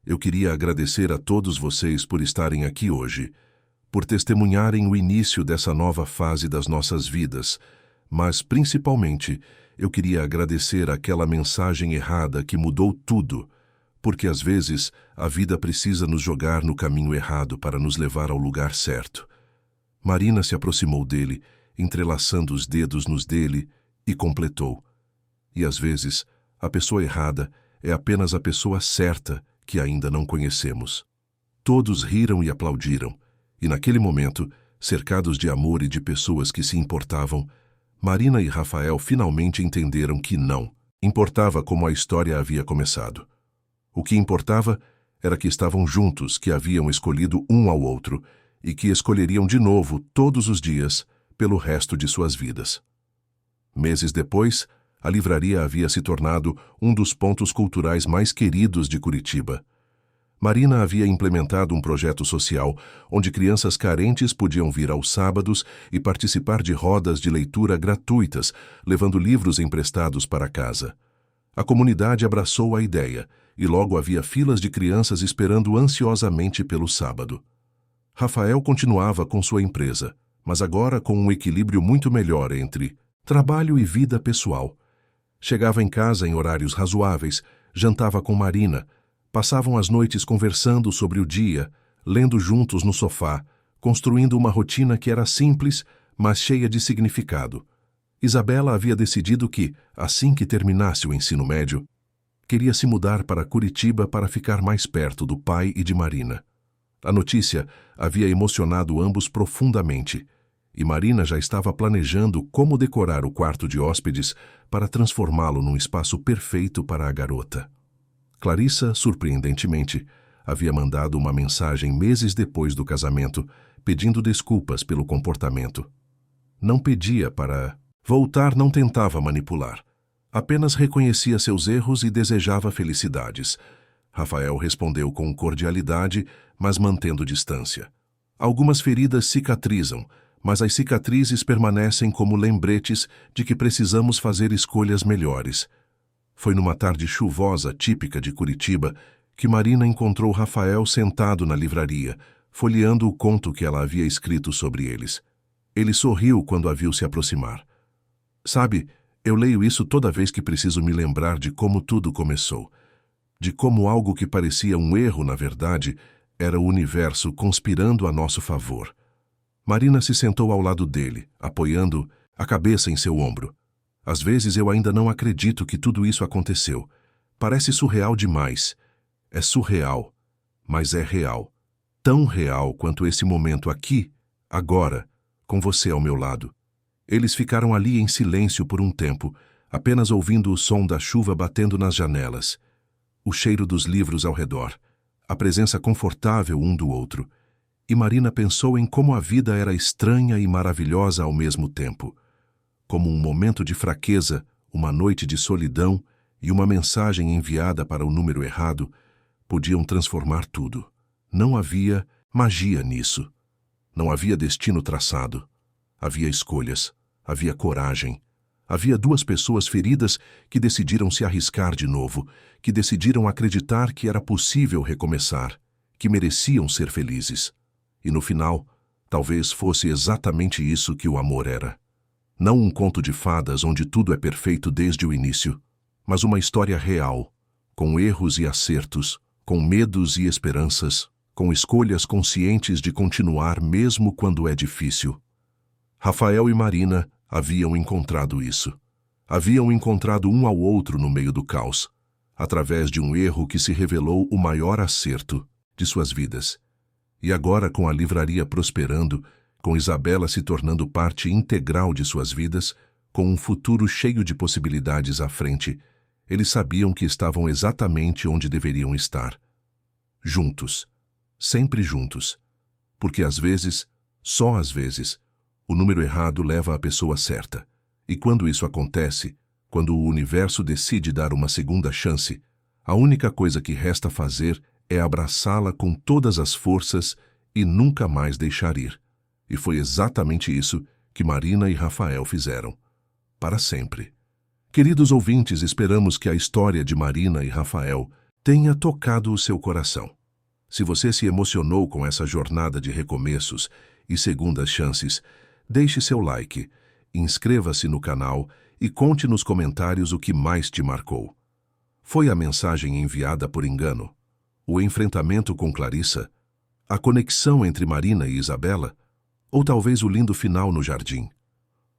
Eu queria agradecer a todos vocês por estarem aqui hoje, por testemunharem o início dessa nova fase das nossas vidas, mas, principalmente, eu queria agradecer aquela mensagem errada que mudou tudo, porque às vezes a vida precisa nos jogar no caminho errado para nos levar ao lugar certo. Marina se aproximou dele, entrelaçando os dedos nos dele, e completou. E às vezes, a pessoa errada é apenas a pessoa certa que ainda não conhecemos. Todos riram e aplaudiram, e naquele momento, cercados de amor e de pessoas que se importavam, Marina e Rafael finalmente entenderam que não importava como a história havia começado. O que importava era que estavam juntos, que haviam escolhido um ao outro e que escolheriam de novo todos os dias pelo resto de suas vidas. Meses depois, a livraria havia se tornado um dos pontos culturais mais queridos de Curitiba. Marina havia implementado um projeto social onde crianças carentes podiam vir aos sábados e participar de rodas de leitura gratuitas, levando livros emprestados para casa. A comunidade abraçou a ideia e logo havia filas de crianças esperando ansiosamente pelo sábado. Rafael continuava com sua empresa, mas agora com um equilíbrio muito melhor entre trabalho e vida pessoal. Chegava em casa em horários razoáveis, jantava com Marina, passavam as noites conversando sobre o dia, lendo juntos no sofá, construindo uma rotina que era simples, mas cheia de significado. Isabela havia decidido que, assim que terminasse o ensino médio, queria se mudar para Curitiba para ficar mais perto do pai e de Marina. A notícia havia emocionado ambos profundamente, e Marina já estava planejando como decorar o quarto de hóspedes para transformá-lo num espaço perfeito para a garota. Clarissa, surpreendentemente, havia mandado uma mensagem meses depois do casamento, pedindo desculpas pelo comportamento. Não pedia para voltar, não tentava manipular. Apenas reconhecia seus erros e desejava felicidades. Rafael respondeu com cordialidade, mas mantendo distância. Algumas feridas cicatrizam, mas as cicatrizes permanecem como lembretes de que precisamos fazer escolhas melhores. Foi numa tarde chuvosa típica de Curitiba que Marina encontrou Rafael sentado na livraria, folheando o conto que ela havia escrito sobre eles. Ele sorriu quando a viu se aproximar. Sabe, eu leio isso toda vez que preciso me lembrar de como tudo começou. De como algo que parecia um erro, na verdade, era o universo conspirando a nosso favor. Marina se sentou ao lado dele, apoiando a cabeça em seu ombro. Às vezes eu ainda não acredito que tudo isso aconteceu. Parece surreal demais. É surreal, mas é real. Tão real quanto esse momento aqui, agora, com você ao meu lado. Eles ficaram ali em silêncio por um tempo, apenas ouvindo o som da chuva batendo nas janelas, o cheiro dos livros ao redor, a presença confortável um do outro. E Marina pensou em como a vida era estranha e maravilhosa ao mesmo tempo. Como um momento de fraqueza, uma noite de solidão e uma mensagem enviada para o número errado podiam transformar tudo. Não havia magia nisso. Não havia destino traçado. Havia escolhas, havia coragem. Havia duas pessoas feridas que decidiram se arriscar de novo, que decidiram acreditar que era possível recomeçar, que mereciam ser felizes. E no final, talvez fosse exatamente isso que o amor era. Não um conto de fadas onde tudo é perfeito desde o início, mas uma história real, com erros e acertos, com medos e esperanças, com escolhas conscientes de continuar mesmo quando é difícil. Rafael e Marina haviam encontrado isso. Haviam encontrado um ao outro no meio do caos, através de um erro que se revelou o maior acerto de suas vidas. E agora, com a livraria prosperando, com Isabela se tornando parte integral de suas vidas, com um futuro cheio de possibilidades à frente, eles sabiam que estavam exatamente onde deveriam estar. Juntos. Sempre juntos. Porque às vezes, só às vezes, o número errado leva a pessoa certa. E quando isso acontece, quando o universo decide dar uma segunda chance, a única coisa que resta fazer é abraçá-la com todas as forças e nunca mais deixar ir. E foi exatamente isso que Marina e Rafael fizeram. Para sempre. Queridos ouvintes, esperamos que a história de Marina e Rafael tenha tocado o seu coração. Se você se emocionou com essa jornada de recomeços e segundas chances, deixe seu like, inscreva-se no canal e conte nos comentários o que mais te marcou. Foi a mensagem enviada por engano? O enfrentamento com Clarissa? A conexão entre Marina e Isabela? Ou talvez o lindo final no jardim?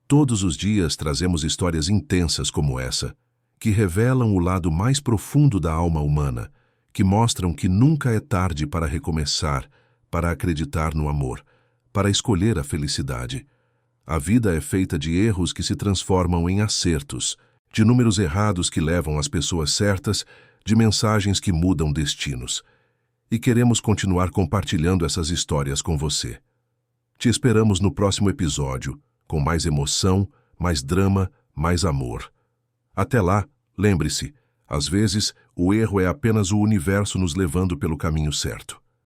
Todos os dias trazemos histórias intensas como essa, que revelam o lado mais profundo da alma humana, que mostram que nunca é tarde para recomeçar, para acreditar no amor, para escolher a felicidade. A vida é feita de erros que se transformam em acertos, de números errados que levam às pessoas certas, de mensagens que mudam destinos. E queremos continuar compartilhando essas histórias com você. Te esperamos no próximo episódio, com mais emoção, mais drama, mais amor. Até lá, lembre-se, às vezes, o erro é apenas o universo nos levando pelo caminho certo.